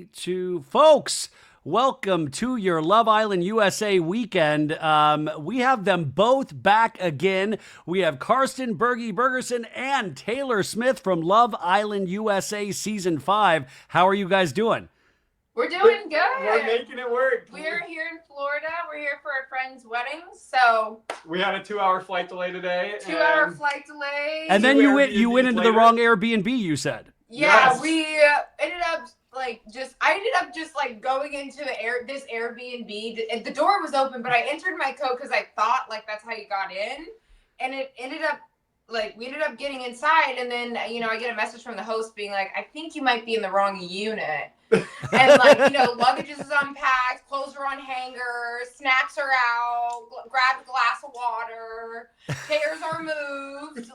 3, 2, folks. Welcome to your Love Island USA weekend. We have them both back again. We have Karsten, Bergie, Bergersen, and Taylor Smith from Love Island USA Season 5. How are you guys doing? We're doing good. We're making it work. We're here in Florida. We're here for a friend's wedding, so we had a 2-hour flight delay today. 2-hour flight delay. And then you went into the wrong Airbnb, you said. Yeah, Yes. we ended up going into this Airbnb. The door was open, but I entered my code because I thought that's how you got in, and it ended up we ended up getting inside, and then I get a message from the host being like, I think you might be in the wrong unit. And luggage is unpacked, clothes are on hangers, snacks are out, grab a glass of water, chairs are moved,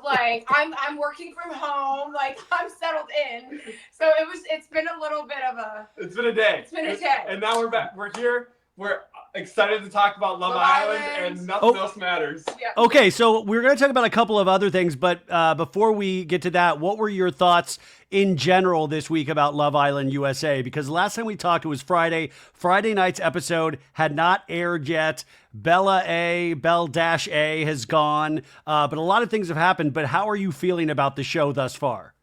I'm working from home, I'm settled in. So it's been a little bit of a day. It's been a day. And now we're back. We're here. We're excited to talk about Love Island, and nothing else matters. Yeah. Okay, so we're going to talk about a couple of other things, but before we get to that, what were your thoughts in general this week about Love Island USA? Because last time we talked, it was Friday. Friday night's episode had not aired yet. Belle-A has gone, but a lot of things have happened. But how are you feeling about the show thus far?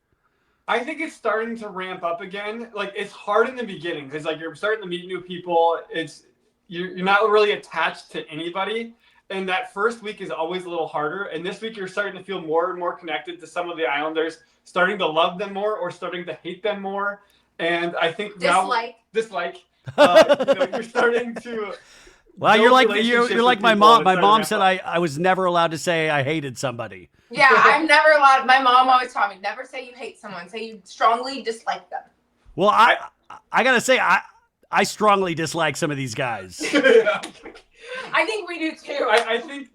I think it's starting to ramp up again. It's hard in the beginning because you're starting to meet new people. You're not really attached to anybody. And that first week is always a little harder. And this week you're starting to feel more and more connected to some of the Islanders, starting to love them more or starting to hate them more. And I think dislike. You're starting to. Well, you're like my mom. My mom said I was never allowed to say I hated somebody. Yeah, I'm never allowed. My mom always taught me, never say you hate someone. Say you strongly dislike them. Well, I gotta say I strongly dislike some of these guys. Yeah. I think we do too. I think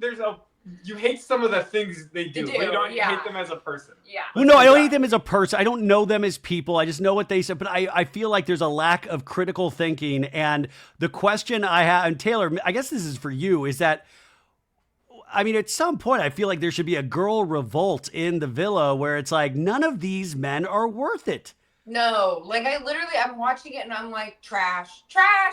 you hate some of the things they do. But you don't hate them as a person. Yeah. Well, no, I don't hate them as a person. I don't know them as people. I just know what they said. But I feel like there's a lack of critical thinking. And the question I have, and Taylor, I guess this is for you, is that, at some point, I feel like there should be a girl revolt in the villa where it's like, none of these men are worth it. No, I'm watching it and I'm like, trash.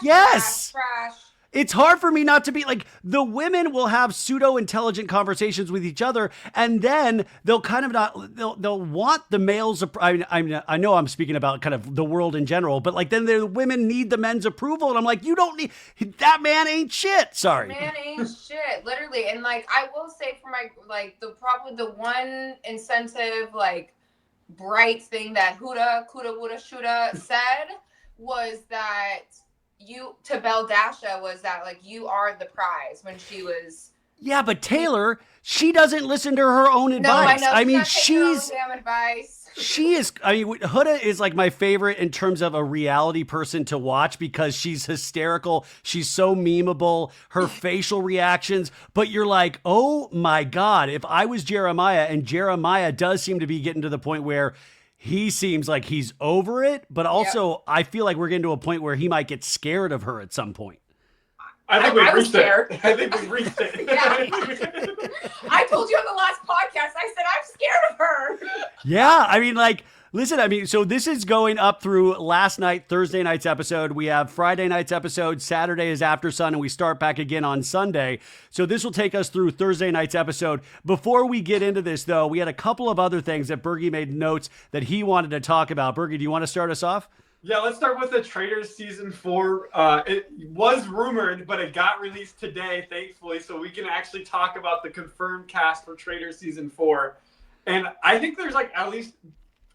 Yes. Trash. It's hard for me not to be like, the women will have pseudo-intelligent conversations with each other, and then they'll kind of they'll want the males. I know I'm speaking about kind of the world in general, but then the women need the men's approval, and I'm like, you don't need, that man ain't shit. Sorry. Man ain't shit, literally. And I will say for my, probably the one incentive, bright thing that Huda, Woulda, Shoulda said was that to Belle Dasha was that you are the prize when she was. Yeah, but Taylor, she doesn't listen to her own advice. No, I know. She's damn advice. She is. Huda is my favorite in terms of a reality person to watch because she's hysterical. She's so memeable. Her facial reactions. But you're like, oh my God, if I was Jeremiah, and Jeremiah does seem to be getting to the point where he seems like he's over it, but also I feel like we're getting to a point where he might get scared of her at some point. I think we've reached it. I think we've reached it. Yeah. I told you on the last podcast, I said I'm scared of her. Yeah, listen, so this is going up through last night, Thursday night's episode. We have Friday night's episode. Saturday is After Sun, and we start back again on Sunday. So this will take us through Thursday night's episode. Before we get into this, though, we had a couple of other things that Bergie made notes that he wanted to talk about. Bergie, do you want to start us off? Yeah, let's start with the Traitors Season 4. It was rumored, but it got released today, thankfully, so we can actually talk about the confirmed cast for Traitors Season 4. And I think there's at least,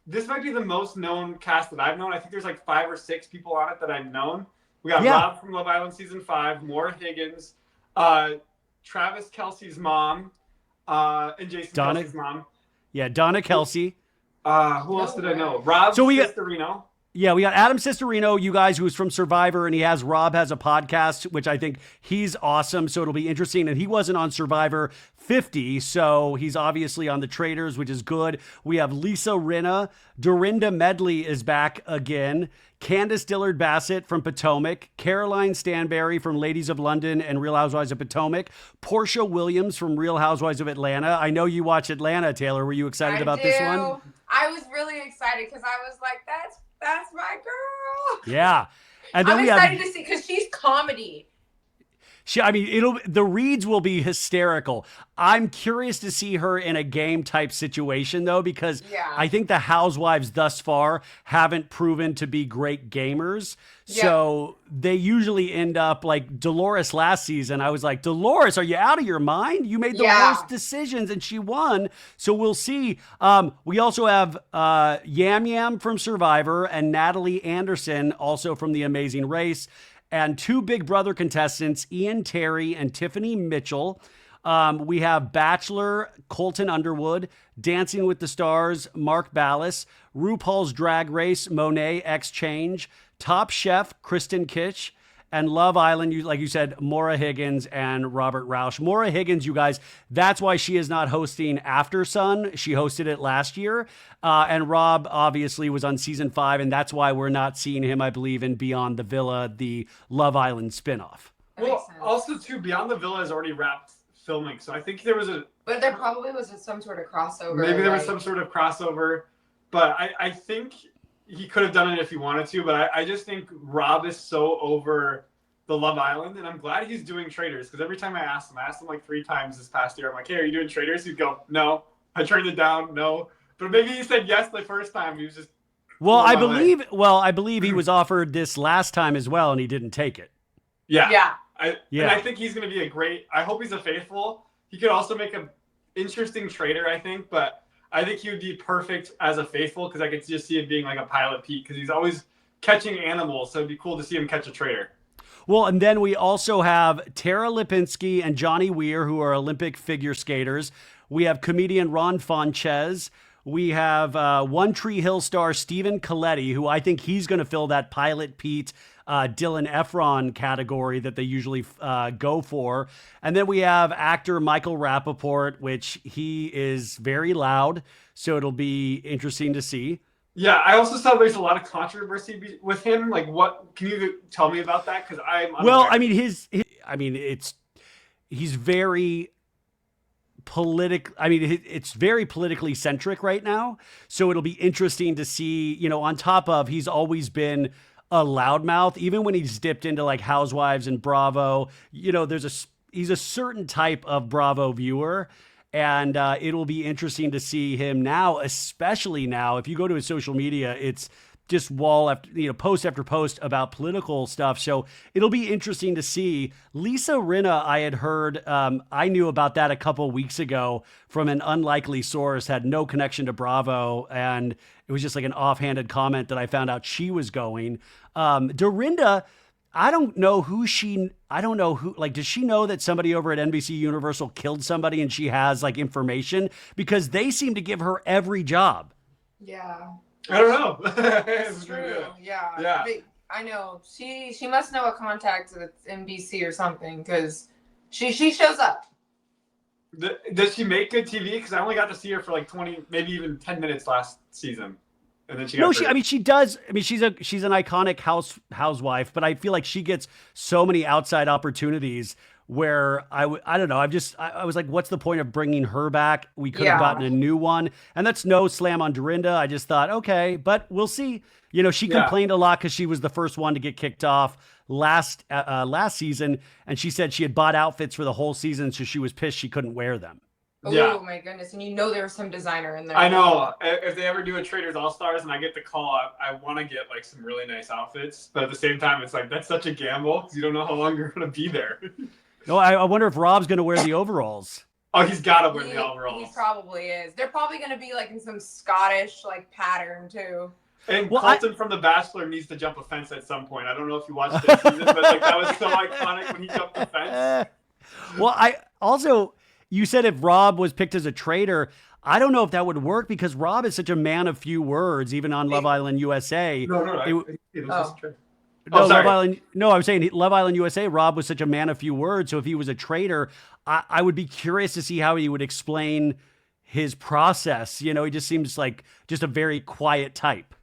this might be the most known cast that I've known. I think there's 5 or 6 people on it that I've known. We got Rob from Love Island Season 5, Maura Higgins, Travis Kelce's mom, and Jason Kelce's mom. Yeah, Donna Kelce. Who else did I know? Rob Sistorino. Yeah, we got Adam Sistorino, you guys, who's from Survivor, and Rob has a podcast, which I think he's awesome, so it'll be interesting. And he wasn't on Survivor 50, so he's obviously on the Traitors, which is good. We have Lisa Rinna. Dorinda Medley is back again. Candace Dillard Bassett from Potomac. Caroline Stanberry from Ladies of London and Real Housewives of Potomac. Portia Williams from Real Housewives of Atlanta. I know you watch Atlanta, Taylor. Were you excited about this one? I was really excited because I was like, that's That's my girl. Yeah. And then I'm we have excited to see because she's comedy. the reads will be hysterical. I'm curious to see her in a game type situation though, because Yeah. I think the housewives thus far haven't proven to be great gamers. So they usually end up like Dolores last season. I was like, Dolores, are you out of your mind? You made the worst decisions and she won. So we'll see. We also have Yam Yam from Survivor and Natalie Anderson also from The Amazing Race. And two Big Brother contestants, Ian Terry and Tiffany Mitchell. We have Bachelor Colton Underwood, Dancing with the Stars, Mark Ballas, RuPaul's Drag Race, Monet X Change, Top Chef, Kristen Kitsch, and Love Island, like you said, Maura Higgins and Robert Rausch. Maura Higgins, you guys, that's why she is not hosting After Sun. She hosted it last year. And Rob obviously was on season 5, and that's why we're not seeing him, I believe, in Beyond the Villa, the Love Island spinoff. Well, also, too, Beyond the Villa has already wrapped filming, so I think there was But there probably was some sort of crossover. Maybe there was some sort of crossover, but I think he could have done it if he wanted to, but I just think Rob is so over the Love Island, and I'm glad he's doing Traders, because every time I asked him like 3 times this past year, I'm like, hey, are you doing Traders? He'd go, no. I turned it down, no. But maybe he said yes the first time. He was just I believe he was offered this last time as well, and he didn't take it. Yeah. And I think he's going to be I hope he's a faithful. He could also make an interesting trader, I think, but I think he would be perfect as a faithful, because I could just see him being like a Pilot Pete, because he's always catching animals, so it'd be cool to see him catch a trader. Well, and then we also have Tara Lipinski and Johnny Weir, who are Olympic figure skaters. We have comedian Ron Fonchez. We have One Tree Hill star Stephen Coletti, who I think he's going to fill that Pilot Pete, Dylan Efron category that they usually go for. And then we have actor Michael Rappaport, which he is very loud, so it'll be interesting to see. Yeah, I also saw there's a lot of controversy with him. Like, what can you tell me about that? Because I'm unaware. Well, I mean, he's very it's very politically centric right now. So it'll be interesting to see, on top of he's always been a loudmouth, even when he's dipped into like Housewives and Bravo, he's a certain type of Bravo viewer. And it'll be interesting to see him now, especially now. If you go to his social media, it's just post after post about political stuff. So it'll be interesting to see. Lisa Rinna, I had heard, I knew about that a couple weeks ago from an unlikely source, had no connection to Bravo. And it was just like an offhanded comment that I found out she was going. Dorinda, I don't know who, does she know that somebody over at NBC Universal killed somebody and she has like information? Because they seem to give her every job. Yeah. I don't know. It's true. Yeah. I know. She must know a contact at NBC or something, because she shows up. Does she make good TV? Because I only got to see her for like 20, maybe even 10 minutes last season. And then she got she does. I mean, she's an iconic housewife, but I feel like she gets so many outside opportunities where I don't know. I was like, what's the point of bringing her back? We could have gotten a new one. And that's no slam on Dorinda. I just thought, okay, but we'll see. She complained a lot because she was the first one to get kicked off last season. And she said she had bought outfits for the whole season, so she was pissed she couldn't wear them. Oh my goodness. And there was some designer in there. I know. If they ever do a Traders All-Stars and I get the call, I want to get like some really nice outfits. But at the same time, it's like, that's such a gamble because you don't know how long you're going to be there. No, I wonder if Rob's going to wear the overalls. Oh, he's got to wear the overalls. He probably is. They're probably going to be like in some Scottish like pattern too. And Colton from The Bachelor needs to jump a fence at some point. I don't know if you watched this season, but like that was so iconic when he jumped the fence. Well, you said if Rob was picked as a traitor, I don't know if that would work because Rob is such a man of few words, even on Love Island USA. Love Island. No, I'm saying Love Island USA. Rob was such a man of few words. So if he was a traitor, I would be curious to see how he would explain his process. He just seems like just a very quiet type.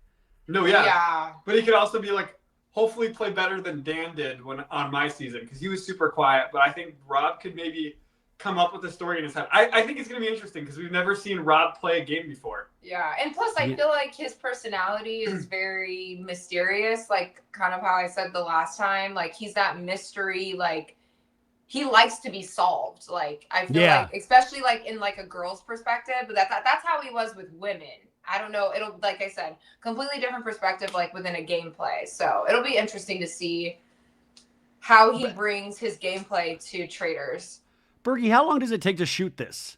No, yeah. But he could also be like, hopefully play better than Dan did on my season because he was super quiet. But I think Rob could maybe come up with a story in his head. I think it's going to be interesting because we've never seen Rob play a game before. Yeah, and plus I feel like his personality is very mysterious, like kind of how I said the last time. Like he's that mystery, like he likes to be solved. Like I feel like, especially like in like a girl's perspective, but that's how he was with women. I don't know. It'll, like I said, completely different perspective, like within a gameplay. So it'll be interesting to see how he brings his gameplay to traders. Bergie, how long does it take to shoot this?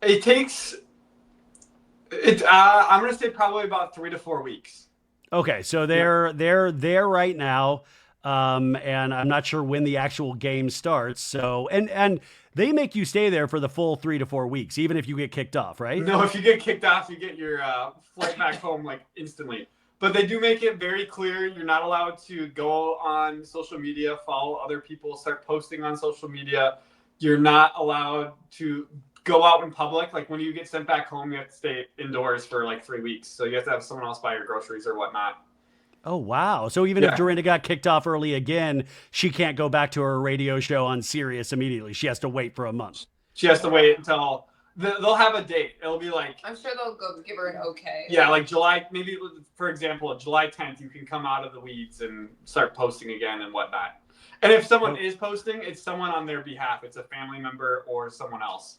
It takes, I'm going to say probably about 3 to 4 weeks. Okay, so they're there right now, and I'm not sure when the actual game starts. So and they make you stay there for the full 3 to 4 weeks, even if you get kicked off, right? No, if you get kicked off, you get your flight back home like instantly. But they do make it very clear you're not allowed to go on social media, follow other people, start posting on social media. You're not allowed to go out in public. Like when you get sent back home, you have to stay indoors for like 3 weeks. So you have to have someone else buy your groceries or whatnot. Oh, wow. So even if Dorinda got kicked off early again, she can't go back to her radio show on Sirius immediately. She has to wait for a month. She has to wait until they'll have a date. It'll be like, I'm sure they'll go give her an okay. Yeah, like July, maybe for example, July 10th, you can come out of the weeds and start posting again and whatnot. And if someone is posting, it's someone on their behalf. It's a family member or someone else.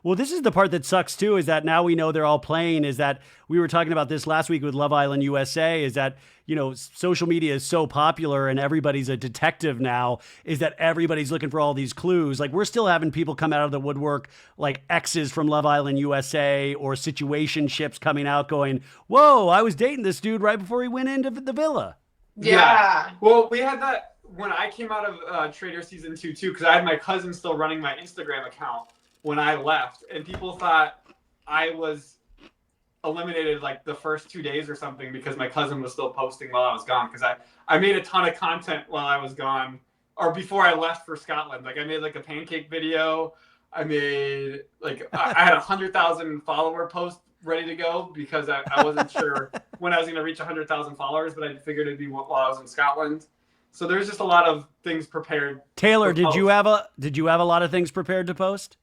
Well, this is the part that sucks too, is that now we know they're all playing, is that we were talking about this last week with Love Island USA, is that, you know, social media is so popular and everybody's a detective now, is that everybody's looking for all these clues. Like we're still having people come out of the woodwork, like exes from Love Island USA or situationships coming out going, whoa, I was dating this dude right before he went into the villa. Yeah. Well, we had that when I came out of Trader Season 2 too, because I had my cousin still running my Instagram account when I left, and people thought I was eliminated like the first 2 days or something because my cousin was still posting while I was gone, because I made a ton of content while I was gone or before I left for Scotland. Like I made like a pancake video. I made like I had 100,000 follower post ready to go because I wasn't sure when I was going to reach 100,000 followers, but I figured it'd be while I was in Scotland. So there's just a lot of things prepared. Taylor, did you have a lot of things prepared to post?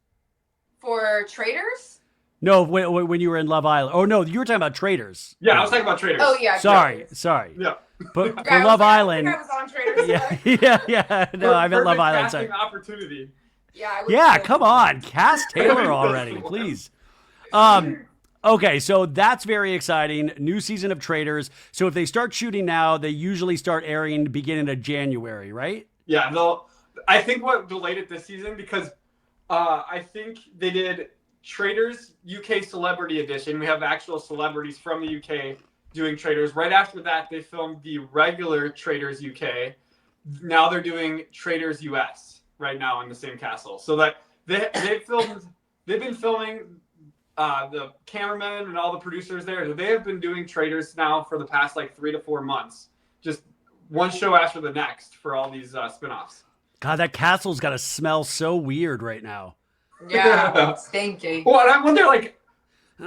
For traders? No, when you were in Love Island. Oh, no, you were talking about traders. Yeah, I was talking about traders. Oh, yeah. Sorry. Yeah. But for Love Island. I was on traders. Yeah. No, I meant Love Island. Sorry. Opportunity. Yeah, come on. Cast Taylor already, please. Okay, so that's very exciting. New season of Traders. So if they start shooting now, they usually start airing beginning of January, right? Yeah, I think what delayed it this season because I think they did Traders UK Celebrity Edition. We have actual celebrities from the UK doing Traders. Right after that, they filmed the regular Traders UK. Now they're doing Traders US right now in the same castle. So that they've been filming the cameramen and all the producers there. They have been doing Traders now for the past like 3 to 4 months. Just one show after the next for all these spinoffs. God, that castle's got to smell so weird right now. Yeah, it's stinky. Well, and I wonder, like,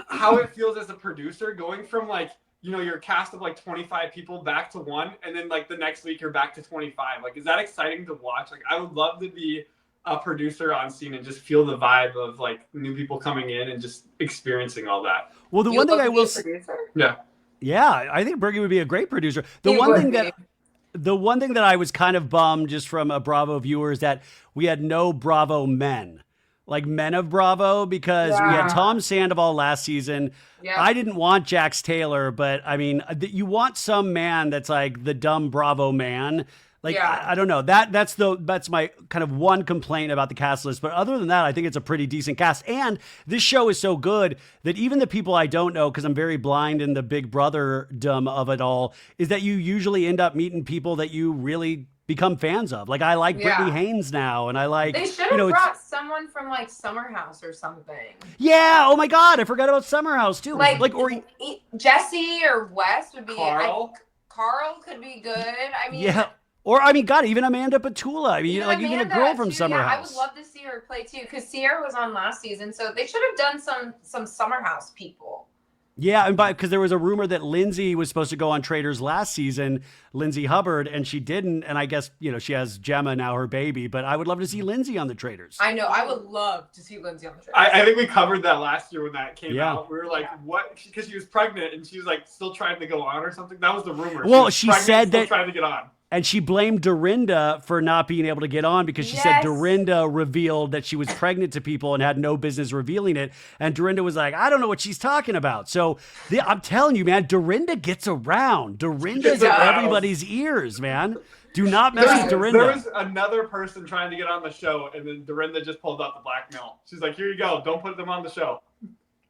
how it feels as a producer going from, like, you know, your cast of, like, 25 people back to 1, and then, like, the next week you're back to 25. Like, is that exciting to watch? Like, I would love to be a producer on scene and just feel the vibe of, like, new people coming in and just experiencing all that. Well, the one thing I will say... Yeah, I think Bergie would be a great producer. The one thing that I was kind of bummed just from a Bravo viewer is that we had no Bravo men, like men of Bravo, because we had Tom Sandoval last season. Yeah. I didn't want Jax Taylor, but I mean, you want some man that's like the dumb Bravo man. Like, I don't know. That's my kind of one complaint about the cast list. But other than that, I think it's a pretty decent cast. And this show is so good that even the people I don't know, because I'm very blind in the Big Brother-dom of it all, is that you usually end up meeting people that you really become fans of. Like, I like Brittany Haynes now, and I like... They should have brought someone from, like, Summer House or something. Yeah! Oh, my God! I forgot about Summer House, too. Or Jesse or Wes would be... Carl could be good. I mean... Yeah. Or, I mean, God, even Amanda Petula. I mean, even a girl from Summer House. I would love to see her play, too, because Sierra was on last season, so they should have done some Summer House people. Yeah, and because there was a rumor that Lindsay was supposed to go on Traders last season, Lindsay Hubbard, and she didn't. And I guess, she has Gemma now, her baby, but I would love to see Lindsay on the Traders. I know. I would love to see Lindsay on the Traders. I think we covered that last year when that came out. We were like, what? Because she was pregnant and she was like still trying to go on or something. That was the rumor. Well, she said that trying to get on. And she blamed Dorinda for not being able to get on because she said Dorinda revealed that she was pregnant to people and had no business revealing it. And Dorinda was like, I don't know what she's talking about. So I'm telling you, man, Dorinda gets around. Dorinda's in everybody's ears, man. Do not mess with Dorinda. There was another person trying to get on the show, and then Dorinda just pulled out the blackmail. She's like, here you go. Don't put them on the show.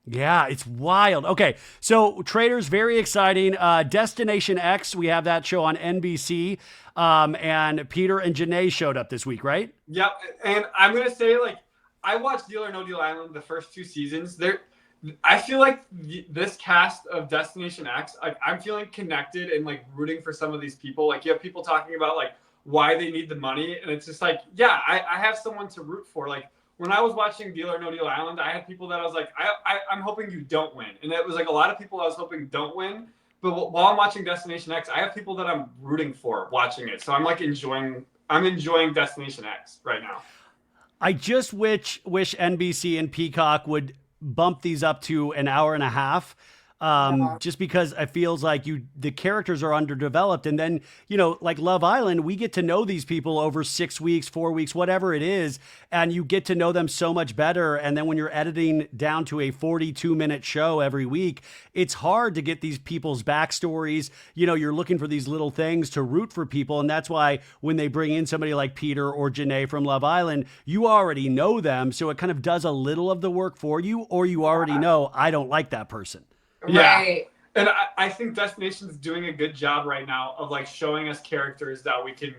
Yeah, it's wild. Okay, so Traders, very exciting. Destination X, we have that show on NBC. And Peter and Janae showed up this week, right? Yep. And I'm going to say, I watched Deal or No Deal Island the first 2 seasons. I feel like this cast of Destination X, I'm feeling connected and rooting for some of these people. You have people talking about why they need the money. And it's just I have someone to root for. When I was watching Deal or No Deal Island, I had people that I was I'm hoping you don't win. And it was a lot of people I was hoping don't win. But while I'm watching Destination X, I have people that I'm rooting for watching it. So I'm enjoying Destination X right now. I just wish NBC and Peacock would bump these up to an hour and a half. Just because it feels like the characters are underdeveloped. And then, like Love Island, we get to know these people over 6 weeks, 4 weeks, whatever it is. And you get to know them so much better. And then when you're editing down to a 42-minute show every week, it's hard to get these people's backstories. You're looking for these little things to root for people. And that's why when they bring in somebody like Peter or Janae from Love Island, you already know them. So it kind of does a little of the work for you, or you already know, I don't like that person. Yeah. Right. And I think Destination's doing a good job right now of showing us characters that we can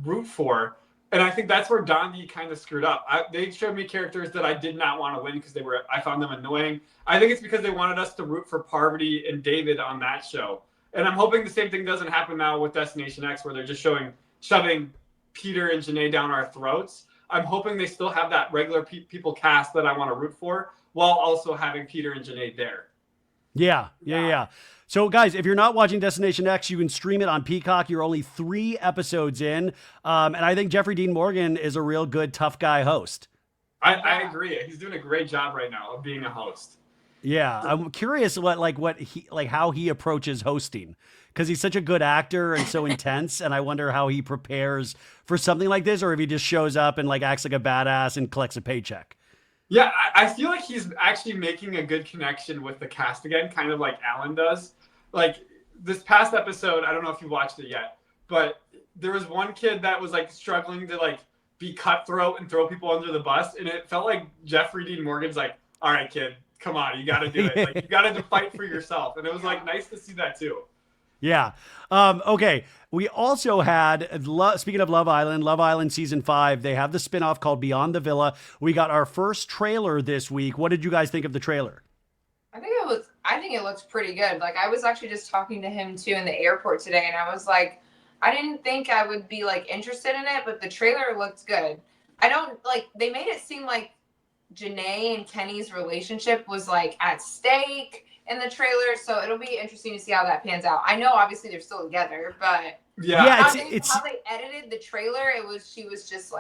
root for. And I think that's where Dondi kind of screwed up. They showed me characters that I did not want to win because I found them annoying. I think it's because they wanted us to root for Parvati and David on that show. And I'm hoping the same thing doesn't happen now with Destination X, where they're just shoving Peter and Janae down our throats. I'm hoping they still have that regular people cast that I want to root for, while also having Peter and Janae there. Yeah. So guys, if you're not watching Destination X, you can stream it on Peacock. You're only 3 episodes in. And I think Jeffrey Dean Morgan is a real good, tough guy host. I agree. He's doing a great job right now of being a host. Yeah. I'm curious how he approaches hosting, because he's such a good actor and so intense. And I wonder how he prepares for something like this, or if he just shows up and acts like a badass and collects a paycheck. Yeah, I feel like he's actually making a good connection with the cast again, kind of like Alan does. This past episode, I don't know if you watched it yet, but there was one kid that was struggling to be cutthroat and throw people under the bus, and it felt like Jeffrey Dean Morgan's all right, kid, come on, you got to do it. You got to fight for yourself, and it was nice to see that too. Yeah. Okay. We also had, speaking of Love Island season 5, they have the spinoff called Beyond the Villa. We got our first trailer this week. What did you guys think of the trailer? I think it looks pretty good. I was actually just talking to him too in the airport today, and I was like, I didn't think I would be interested in it, but the trailer looked good. They made it seem like Janae and Kenny's relationship was at stake in the trailer, so it'll be interesting to see how that pans out. I know obviously they're still together, but how they edited the trailer, she was just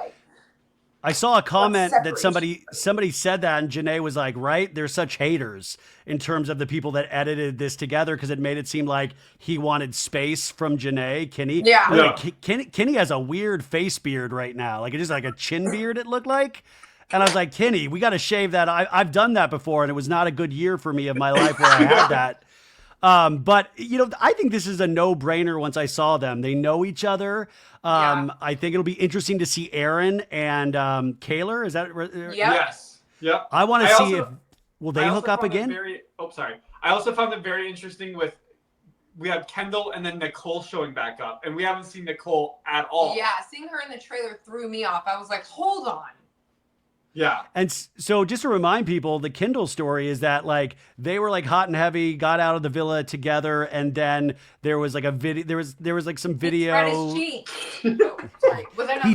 I saw a comment that somebody said that, and Janae was like, right, they're such haters in terms of the people that edited this together, because it made it seem like he wanted space from Janae. Kenny, Kenny has a weird face beard right now, it is a chin beard, it looked like. And I was like, Kenny, we got to shave that. I've done that before, and it was not a good year for me of my life where I had that. But, I think this is a no-brainer once I saw them. They know each other. I think it'll be interesting to see Aaron and Kaylor. Is that right? Yes. Yep. I want to see will they hook up again? I also found it very interesting we have Kendall and then Nicole showing back up, and we haven't seen Nicole at all. Yeah, seeing her in the trailer threw me off. I was like, hold on. Yeah. And so just to remind people, the Kendall story is that they were hot and heavy, got out of the villa together, and then there was a video, there was some video. He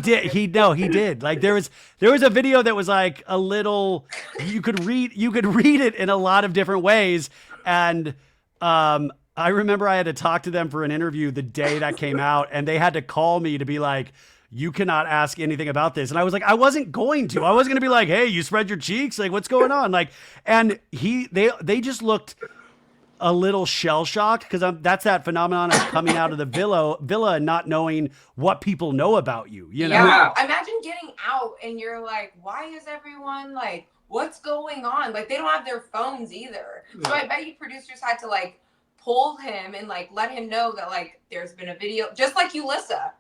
did. He did. There was a video that was a little, you could read it in a lot of different ways. And I remember I had to talk to them for an interview the day that came out, and they had to call me to be like, you cannot ask anything about this. And I was like, I wasn't going to. I wasn't going to be like, hey, you spread your cheeks? Like, what's going on? Like, and they just looked a little shell-shocked, because that's that phenomenon of coming out of the villa and not knowing what people know about you, you know? Yeah. Imagine getting out and you're like, why is everyone like, what's going on? Like, they don't have their phones either. So I bet you producers had to like pull him and like let him know that like there's been a video, just like Yulissa.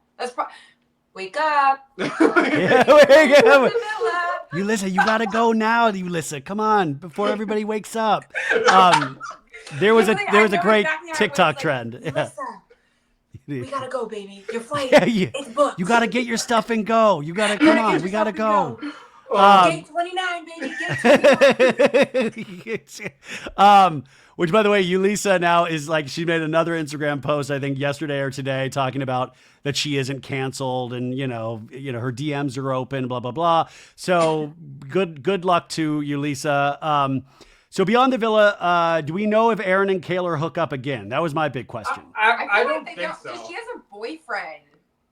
Wake up. Yeah, wake up. Yulissa, you gotta go now, Yulissa. Come on, before everybody wakes up. There was a great TikTok trend. Yulissa, we gotta go, baby. Your flight is booked. You gotta get your stuff and go. You gotta come on. We gotta go. Gate 29, baby. Gate 29. Which, by the way, Yulissa now is like, she made another Instagram post, I think yesterday or today, talking about that she isn't canceled, and you know her DMs are open, blah blah blah. So good luck to Yulissa. So beyond the villa, do we know if Aaron and Taylor hook up again? That was my big question. I don't think so. She has a boyfriend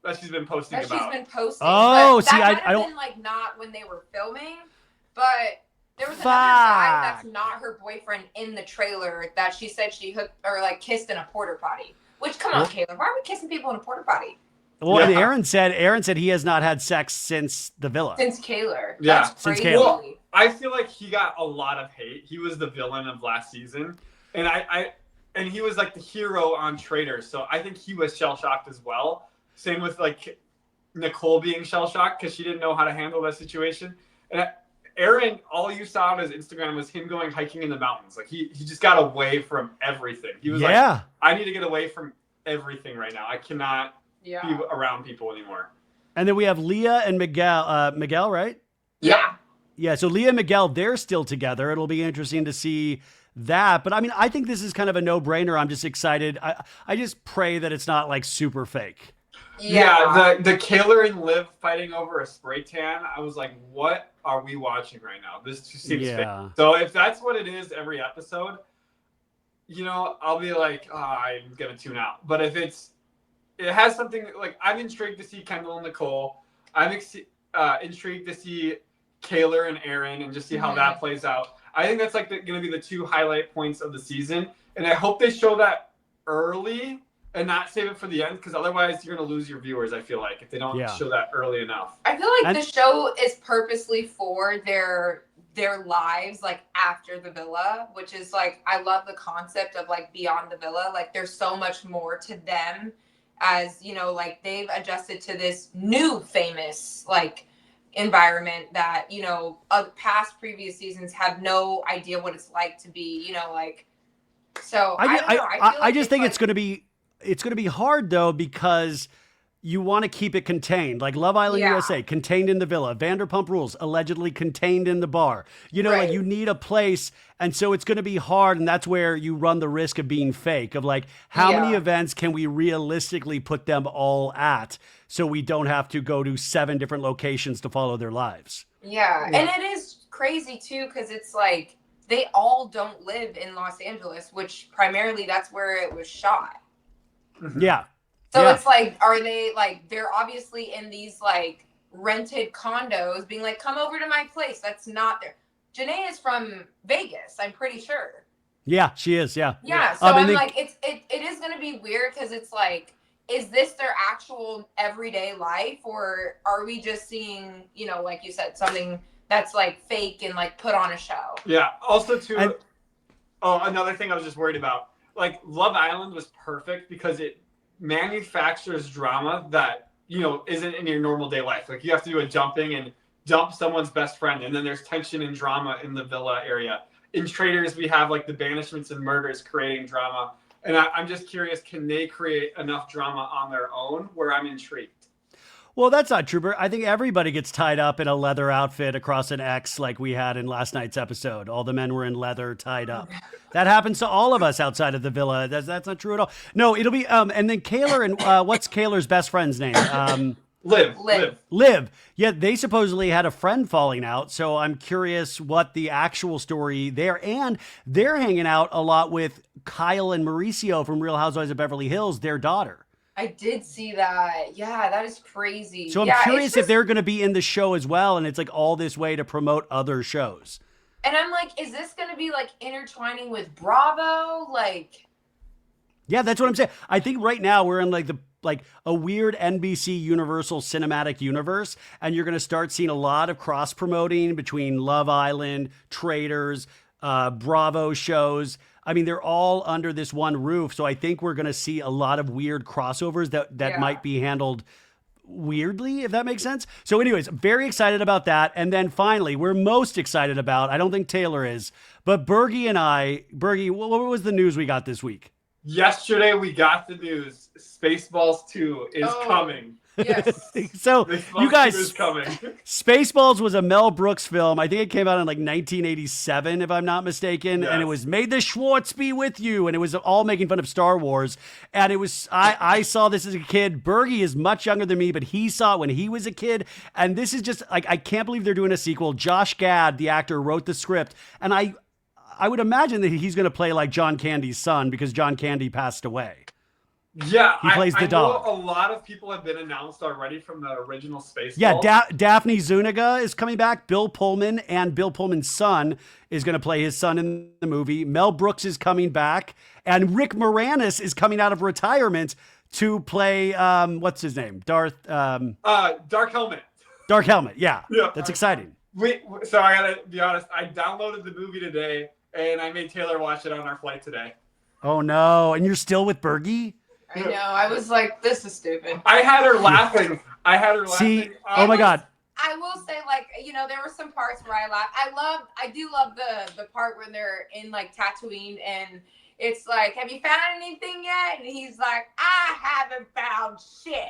that she's been posting about. Oh, but see, that I don't. Been like not when they were filming, but there was another guy that's not her boyfriend in the trailer that she said she hooked or like kissed in a porta potty. Which, come on, Taylor, why are we kissing people in a porta potty? Well, and Aaron said he has not had sex since the villa. Since Taylor. Yeah. That's crazy. Since Taylor. Well, I feel like he got a lot of hate. He was the villain of last season, and and he was like the hero on Traitors. So I think he was shell shocked as well. Same with like Nicole being shell shocked because she didn't know how to handle that situation. And Aaron, all you saw on his Instagram was him going hiking in the mountains. Like he just got away from everything. He was like, I need to get away from everything right now. I cannot be around people anymore. And then we have Leah and Miguel. Miguel, right? Yeah. Yeah. So Leah and Miguel, they're still together. It'll be interesting to see that. But I mean, I think this is kind of a no-brainer. I'm just excited. I just pray that it's not like super fake. Yeah, the Taylor and Liv fighting over a spray tan, I was like, what are we watching right now? This just seems fake. So if that's what it is every episode, I'll be like, I'm going to tune out. But if it has something, like, I'm intrigued to see Kendall and Nicole. I'm intrigued to see Taylor and Aaron and just see how that plays out. I think that's like going to be the two highlight points of the season. And I hope they show that early and not save it for the end, because otherwise you're going to lose your viewers, I feel like, if they don't show that early enough. I feel like the show is purposely for their lives, like, after the villa, which is, like, I love the concept of, like, beyond the villa. Like, there's so much more to them as, like, they've adjusted to this new famous, like, environment that, past previous seasons have no idea what it's like to be, like, so I just think it's going to be hard though, because you want to keep it contained. Like Love Island USA, contained in the villa. Vanderpump Rules, allegedly contained in the bar. Like you need a place. And so it's going to be hard. And that's where you run the risk of being fake, of like, how many events can we realistically put them all at, so we don't have to go to 7 different locations to follow their lives? Yeah. And it is crazy too, because it's like, they all don't live in Los Angeles, which primarily that's where it was shot. Yeah. So it's like, are they like, they're obviously in these like rented condos being like, come over to my place. That's not there. Janae is from Vegas, I'm pretty sure. Yeah, she is. Yeah. Yeah. So I'm like, it is going to be weird, because it's like, is this their actual everyday life, or are we just seeing, like you said, something that's like fake and like put on a show? Yeah. Also too, another thing I was just worried about, like Love Island was perfect because it manufactures drama that, isn't in your normal day life. Like you have to do a jumping and dump someone's best friend, and then there's tension and drama in the villa area. In Traitors, we have like the banishments and murders creating drama. And I'm just curious, can they create enough drama on their own where I'm intrigued? Well, that's not true, Bert. I think everybody gets tied up in a leather outfit across an X like we had in last night's episode. All the men were in leather tied up. That happens to all of us outside of the villa. That's not true at all. No, it'll be, and then Kaylor and, what's Kaylor's best friend's name? Liv. Yeah, they supposedly had a friend falling out, so I'm curious what the actual story there. And they're hanging out a lot with Kyle and Mauricio from Real Housewives of Beverly Hills, their daughter. I did see that. Yeah, that is crazy. So I'm curious if they're going to be in the show as well, and it's like all this way to promote other shows. And I'm like, is this going to be like intertwining with Bravo? Like, yeah, that's what I'm saying. I think right now we're in like a weird NBC Universal cinematic universe, and you're going to start seeing a lot of cross promoting between Love Island, Traitors, Bravo shows. I mean, they're all under this one roof. So I think we're going to see a lot of weird crossovers that might be handled weirdly, if that makes sense. So anyways, very excited about that. And then finally, we're most excited about, I don't think Taylor is, but Bergie and I, what was the news we got this week? Yesterday, we got the news. Spaceballs 2 is coming. yes. So Spaceballs you guys, 2 is coming. Spaceballs was a Mel Brooks film. I think it came out in like 1987, if I'm not mistaken. Yes. And it was May the Schwartz be with you. And it was all making fun of Star Wars. And it was, I saw this as a kid. Bergie is much younger than me, but he saw it when he was a kid. And this is just like, I can't believe they're doing a sequel. Josh Gad, the actor, wrote the script. And I would imagine that he's going to play like John Candy's son because John Candy passed away. Yeah, he plays the dog. Know a lot of people have been announced already from the original Spaceballs. Yeah, Daphne Zuniga is coming back. Bill Pullman and Bill Pullman's son is going to play his son in the movie. Mel Brooks is coming back. And Rick Moranis is coming out of retirement to play, what's his name? Dark Helmet. Dark Helmet, yeah. That's exciting. So I got to be honest. I downloaded the movie today, and I made Taylor watch it on our flight today. Oh, no. And you're still with Bergie? I know. I was like, this is stupid. I had her laughing. See, oh my God. I will say, like, you know, there were some parts where I laughed. I do love the part when they're in like Tatooine and it's like, have you found anything yet? And he's like, I haven't found shit.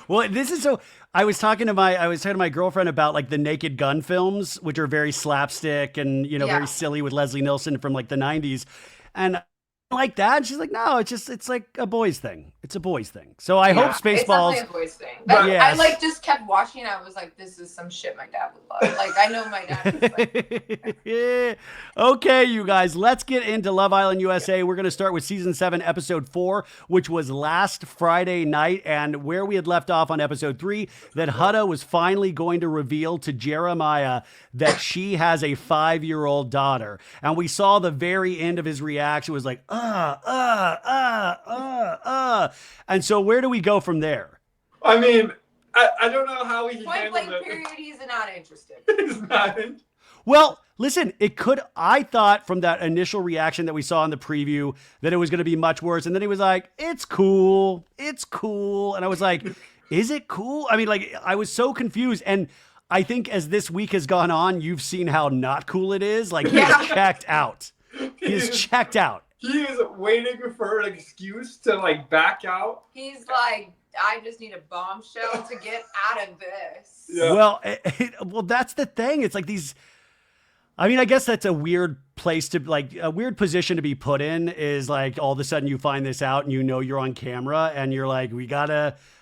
Well, this is so. I was talking to my girlfriend about like the Naked Gun films, which are very slapstick and very silly with Leslie Nielsen from like the 90s, and like that. And she's like, no, it's like a boys thing. It's a boys thing. So I hope Spaceballs. It's definitely a boys thing. But I like just kept watching. I was like, this is some shit my dad would love. Like I know my dad would like. Yeah. Okay, you guys, let's get into Love Island USA. We're going to start with season 7, episode 4, which was last Friday night, and where we had left off on episode 3, that Huda was finally going to reveal to Jeremiah that she has a 5-year-old daughter. And we saw the very end of his reaction was like, And so where do we go from there? I mean, I don't know how he Point blank handled it. period, he's not interested. He's not. Well, listen, I thought from that initial reaction that we saw in the preview that it was going to be much worse. And then he was like, it's cool. It's cool. And I was like, is it cool? I mean, like, I was so confused. And I think as this week has gone on, you've seen how not cool it is. Like, he's checked out. He's checked out. He is waiting for an excuse to like back out. He's like, I just need a bombshell to get out of this. Yeah. Well, that's the thing. It's like these. I mean, I guess that's a weird place to like a weird position to be put in is like all of a sudden you find this out and you're on camera and you're like,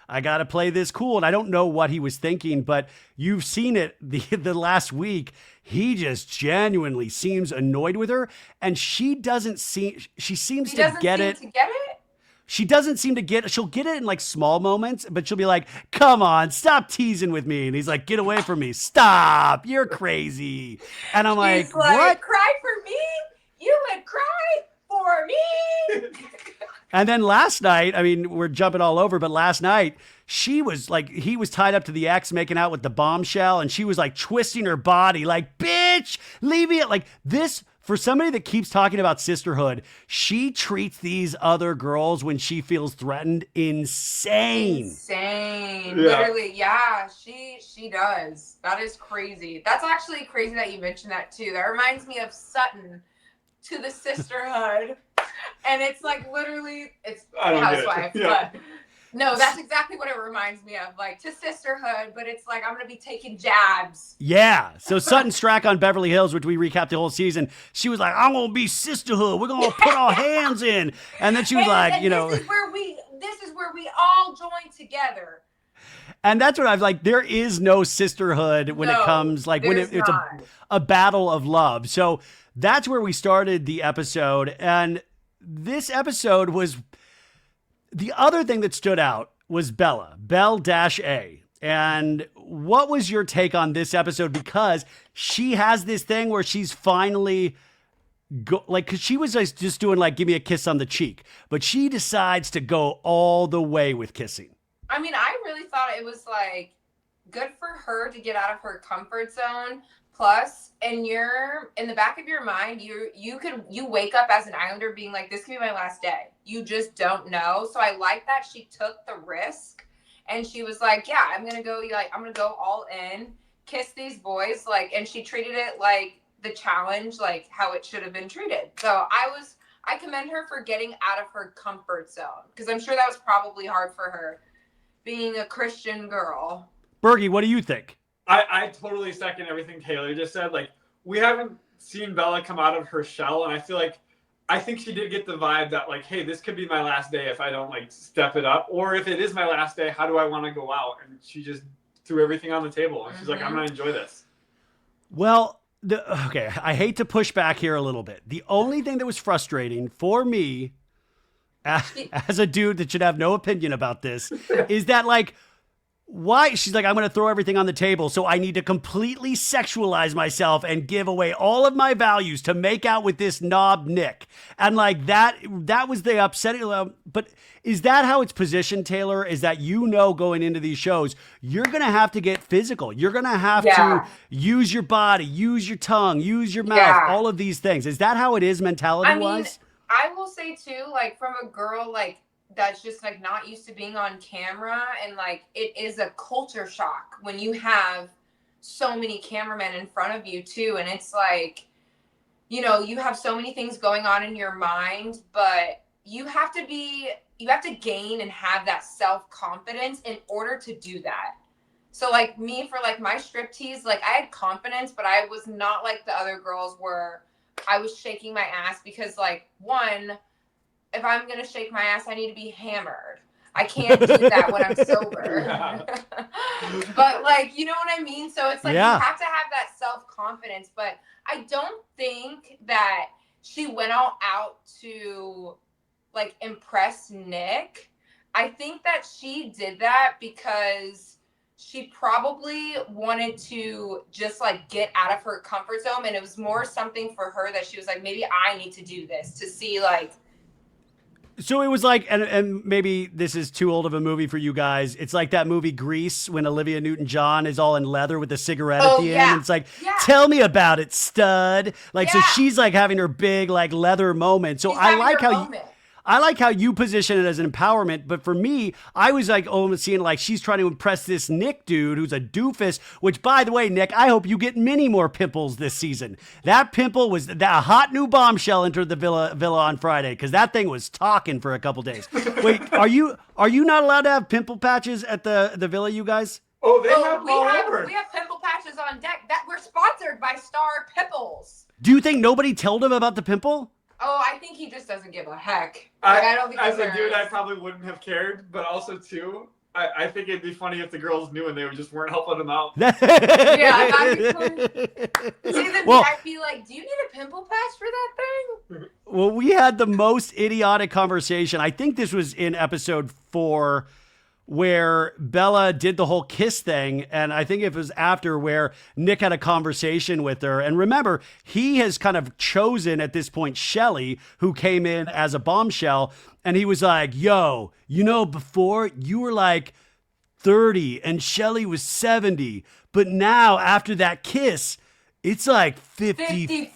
I gotta play this cool. And I don't know what he was thinking, but you've seen it the last week. He just genuinely seems annoyed with her, and she seems to get it. She doesn't seem to get it. She'll get it in like small moments, but she'll be like, come on, stop teasing with me. And he's like, get away from me. Stop. You're crazy. And I'm like, what? Cry for me? You would cry for me? And then last night, I mean, we're jumping all over, but last night, she was like, he was tied up to the ex making out with the bombshell, and she was like twisting her body like, bitch, leave me. Like this, for somebody that keeps talking about sisterhood, she treats these other girls when she feels threatened insane. Yeah. Literally, yeah, she does. That is crazy. That's actually crazy that you mentioned that too. That reminds me of Sutton to the sisterhood. And it's like literally, it's housewife, but no, that's exactly what it reminds me of, like to sisterhood, but it's like I'm gonna be taking jabs. Yeah. So Sutton Strack on Beverly Hills, which we recapped the whole season, she was like, I'm gonna be sisterhood. We're gonna put our hands in. And then she was like, this is where we all join together. And that's what I've like. There is no sisterhood when it comes like when it's a battle of love. So that's where we started the episode. And this episode was the other thing that stood out was Belle-A. And what was your take on this episode? Because she has this thing where she's finally cause she was like just doing like, give me a kiss on the cheek, but she decides to go all the way with kissing. I mean, I really thought it was like good for her to get out of her comfort zone. Plus, in the back of your mind, you wake up as an Islander being like, this could be my last day. You just don't know. So I like that she took the risk and she was like, yeah, I'm gonna go all in, kiss these boys, like, and she treated it like the challenge, like how it should have been treated. So I commend her for getting out of her comfort zone, because I'm sure that was probably hard for her being a Christian girl. Bergie, what do you think? I totally second everything Taylor just said. Like, we haven't seen Bella come out of her shell, and I think she did get the vibe that like, hey, this could be my last day if I don't like step it up, or if it is my last day, how do I want to go out? And she just threw everything on the table, and she's like, I'm gonna enjoy this. Well, okay, I hate to push back here a little bit. The only thing that was frustrating for me as a dude that should have no opinion about this is that like, why? She's like, I'm going to throw everything on the table, so I need to completely sexualize myself and give away all of my values to make out with this knob Nick. And like that was the upsetting. But is that how it's positioned, Taylor? Is that, going into these shows, you're going to have to get physical. You're going to have to use your body, use your tongue, use your mouth, all of these things. Is that how it is mentality-wise? I will say too, like from a girl like that's just like not used to being on camera, and like it is a culture shock when you have so many cameramen in front of you too, and it's like, you have so many things going on in your mind, but you have to gain and have that self-confidence in order to do that. So like me, for like my striptease, like I had confidence, but I was not like the other girls were. I was shaking my ass because like, one, if I'm going to shake my ass, I need to be hammered. I can't do that when I'm sober. But like, you know what I mean? So it's like, you have to have that self-confidence, but I don't think that she went all out to like impress Nick. I think that she did that because she probably wanted to just like get out of her comfort zone. And it was more something for her that she was like, maybe I need to do this to see like. So it was like, and maybe this is too old of a movie for you guys. It's like that movie Grease when Olivia Newton-John is all in leather with a cigarette at the end. And it's like, tell me about it, stud. Like, so she's like having her big like leather moment. So I like how you position it as an empowerment, but for me, I was like, seeing like she's trying to impress this Nick dude who's a doofus, which by the way, Nick, I hope you get many more pimples this season. That pimple was that hot new bombshell entered the villa on Friday, because that thing was talking for a couple days. Wait, are you not allowed to have pimple patches at the villa, you guys? Oh, they have all over. We have pimple patches on deck. That we're sponsored by Star Pimples. Do you think nobody told him about the pimple? Oh, I think he just doesn't give a heck. Like, I don't think as a dude, I probably wouldn't have cared, but also too, I think it'd be funny if the girls knew and they just weren't helping them out. That'd be funny. See, then I'd be like, do you need a pimple patch for that thing? Well, we had the most idiotic conversation. I think this was in episode 4, where Bella did the whole kiss thing. And I think it was after where Nick had a conversation with her. And remember, he has kind of chosen at this point, Shelly, who came in as a bombshell. And he was like, yo, before you were like 30 and Shelly was 70. But now after that kiss, it's like 50.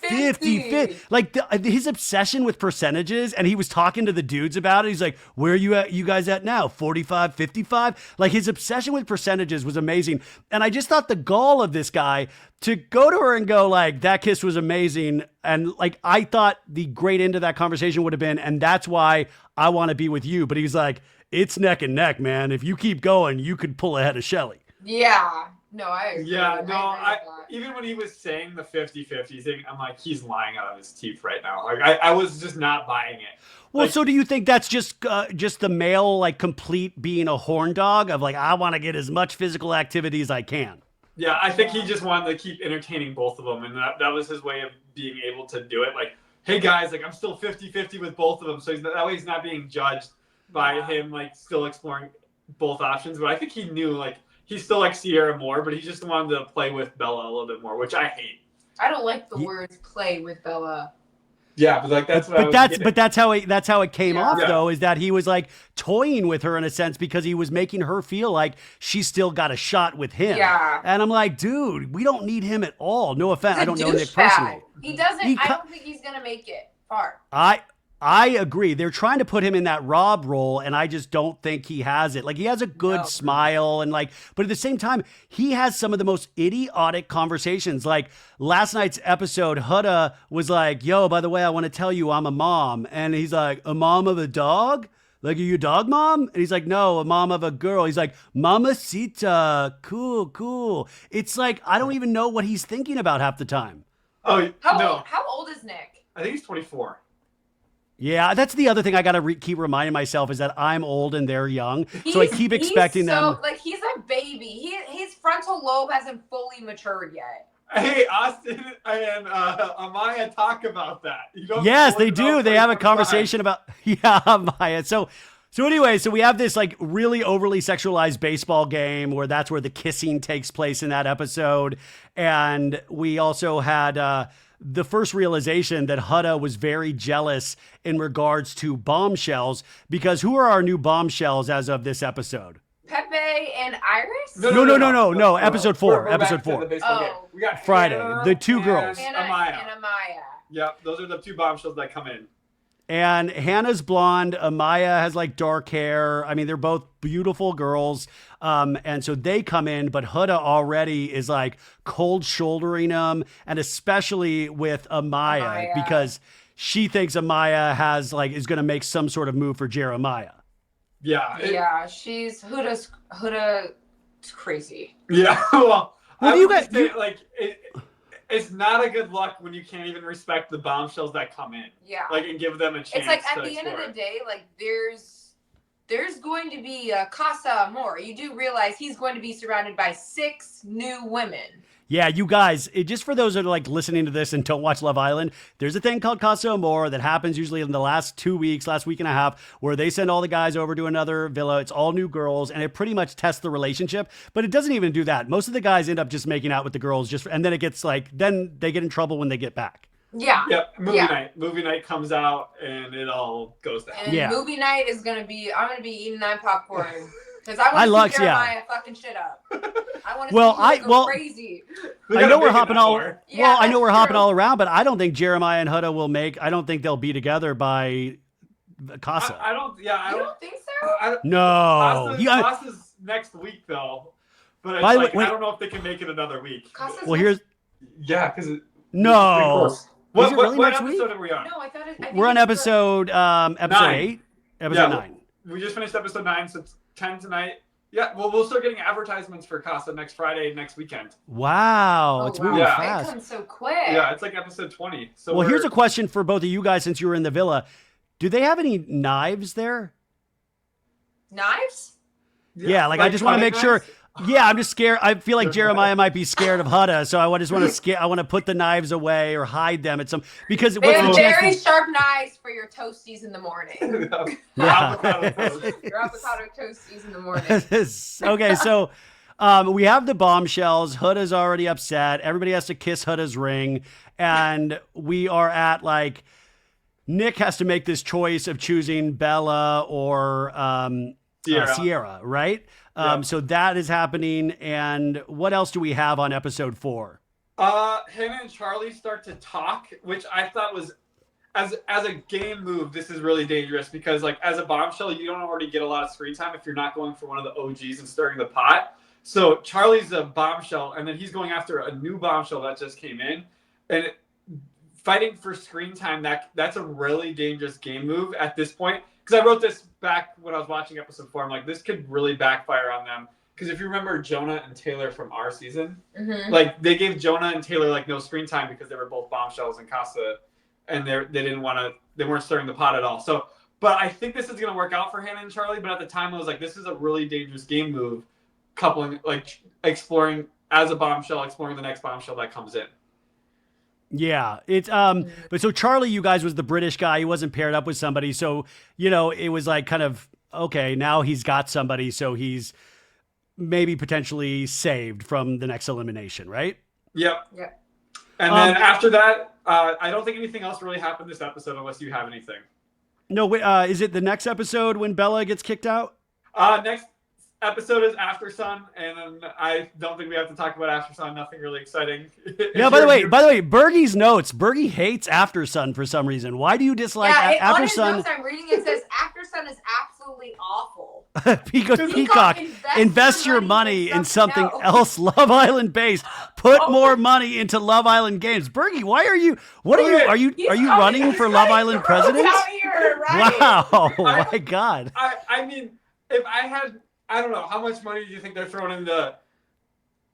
Like his obsession with percentages, and he was talking to the dudes about it. He's like, where are you guys at now? 45, 55? Like his obsession with percentages was amazing. And I just thought the gall of this guy to go to her and go like, that kiss was amazing. And like, I thought the great end of that conversation would have been, and that's why I want to be with you. But he's like, it's neck and neck, man. If you keep going, you could pull ahead of Shelly. Yeah. No, I agree. Yeah, no, I agree with that. even when he was saying the 50-50 thing, I'm like, he's lying out of his teeth right now. Like, I was just not buying it. Well, Like, so do you think that's just the male, like, complete being a horn dog of like, I want to get as much physical activity as I can? yeah, I think he just wanted to keep entertaining both of them, and that was his way of being able to do it. Like, hey guys, like I'm still 50-50 with both of them, so that way he's not being judged by him like still exploring both options. But I think he knew like he still likes Sierra more, but he just wanted to play with Bella a little bit more, which I hate. I don't like the words "play" with Bella. Yeah, but like that's that's how it came off Yeah. though, is that he was like toying with her in a sense because he was making her feel like she still got a shot with him. Yeah. And I'm like, dude, we don't need him at all. No offense, He's I a don't know Nick douchebag. personally. He doesn't. He I co- don't think he's gonna make it far. I agree. They're trying to put him in that Rob role, and I just don't think he has it. Like, he has a good smile, and like, but at the same time, he has some of the most idiotic conversations. Like last night's episode, Huda was like, "Yo, by the way, I want to tell you I'm a mom," and he's like, "A mom of a dog? Like, are you a dog mom?" And he's like, "No, a mom of a girl." He's like, "Mamacita, cool." It's like I don't even know what he's thinking about half the time. Oh no, How old is Nick? I think he's 24. Yeah, that's the other thing I got to keep reminding myself is that I'm old and they're young. So I keep expecting them. Like, he's a baby. His frontal lobe hasn't fully matured yet. Hey, Austin and Amaya talk about that. You don't Yes, fully they do. know They have a 25. conversation about, Maya. So anyway, so we have this like really overly sexualized baseball game where that's where the kissing takes place in that episode. And we also had, the first realization that Huda was very jealous in regards to bombshells, because who are our new bombshells as of this episode? Pepe and Iris? No. Episode 4. We're Episode back to 4. the baseball game. We got Friday. Hannah The two and girls. Amaya. And Amaya. Yep, those are the two bombshells that come in. And Hannah's blonde. Amaya has like dark hair. I mean, they're both beautiful girls. And so they come in, but Huda already is like cold shouldering them. And especially with Amaya, because she thinks Amaya is going to make some sort of move for Jeremiah. Yeah. Huda's crazy. Yeah. Well, Well, I you would guys- say, like it's not a good luck when you can't even respect the bombshells that come in. Yeah. Like, and give them a chance. It's like at to the end of explore the it. day, like there's going to be a Casa Amor. You do realize he's going to be surrounded by 6 new women. Yeah, you guys, just for those that are like listening to this and don't watch Love Island, there's a thing called Casa Amor that happens usually in the last week and a half, where they send all the guys over to another villa. It's all new girls, and it pretty much tests the relationship. But it doesn't even do that. Most of the guys end up just making out with the girls, and then it gets then they get in trouble when they get back. Yeah. Yep. Movie night comes out, and it all goes down. And movie night is gonna be. I'm gonna be eating that popcorn because I want to see Jeremiah fucking shit up. I want to go crazy. I know we're hopping all. Yeah, I know we're hopping true. all around, but I don't think Jeremiah and Huda will make. I don't think they'll be together by Casa. I don't. Yeah, You don't think so? No. Casa's next week though, but it's By the like, way, I don't know if they can make it another week. Casa's Well, here's because no. It's what Is it really what next episode week? are we on? No, I thought it. I think We're on it's episode 9. 8, episode 9. We just finished episode 9, so it's 10 tonight. Yeah, well, we'll start getting advertisements for Casa next Friday, next weekend. Wow, it's moving It fast. comes so quick. Yeah, it's like episode 20. So Well, here's a question for both of you guys since you were in the villa. Do they have any knives there? Knives? Yeah, like I just want to cutting make sure. knives? Yeah, I'm just scared. I feel like Jeremiah might be scared of Huda, so I just want to I want to put the knives away or hide them at some because They what's have the very chance? sharp knives for your toasties in the morning. Avocado toast. Your avocado toasties in the morning. Okay, so we have the bombshells. Huda's already upset. Everybody has to kiss Huda's ring, and we are at like Nick has to make this choice of choosing Bella or Sierra, right? Yeah. So that is happening. And what else do we have on episode 4? Hannah and Charlie start to talk, which I thought was, as a game move, this is really dangerous because, like, as a bombshell, you don't already get a lot of screen time if you're not going for one of the OGs and stirring the pot. So Charlie's a bombshell, and then he's going after a new bombshell that just came in, and fighting for screen time. That's a really dangerous game move at this point. Because I wrote this back when I was watching episode 4. I'm like, this could really backfire on them because if you remember Jonah and Taylor from our season, Mm-hmm. like they gave Jonah and Taylor like no screen time because they were both bombshells in Casa, and they weren't stirring the pot at all. So, but I think this is gonna work out for Hannah and Charlie. But at the time, I was like, this is a really dangerous game move, coupling like exploring as a bombshell, exploring the next bombshell that comes in. Yeah, it's but so Charlie, you guys was the British guy. He wasn't paired up with somebody, so it was like kind of okay. Now he's got somebody, so he's maybe potentially saved from the next elimination, right? Yep. Yep. And then after that, I don't think anything else really happened this episode unless you have anything. No, wait, is it the next episode when Bella gets kicked out? Next episode is After Sun, and I don't think we have to talk about After Sun. Nothing really exciting. Yeah. By the way, Bergie's notes. Bergie hates After Sun for some reason. Why do you dislike After on his Sun? notes I'm reading, it says After Sun is absolutely awful. Peacock, invest your money in something else Love Island based. Put more money into Love Island games. Bergie, why are you? What are you? Are you running for Love Island president? Right? Wow! Oh my God! I mean, if I had, I don't know, how much money do you think they're throwing into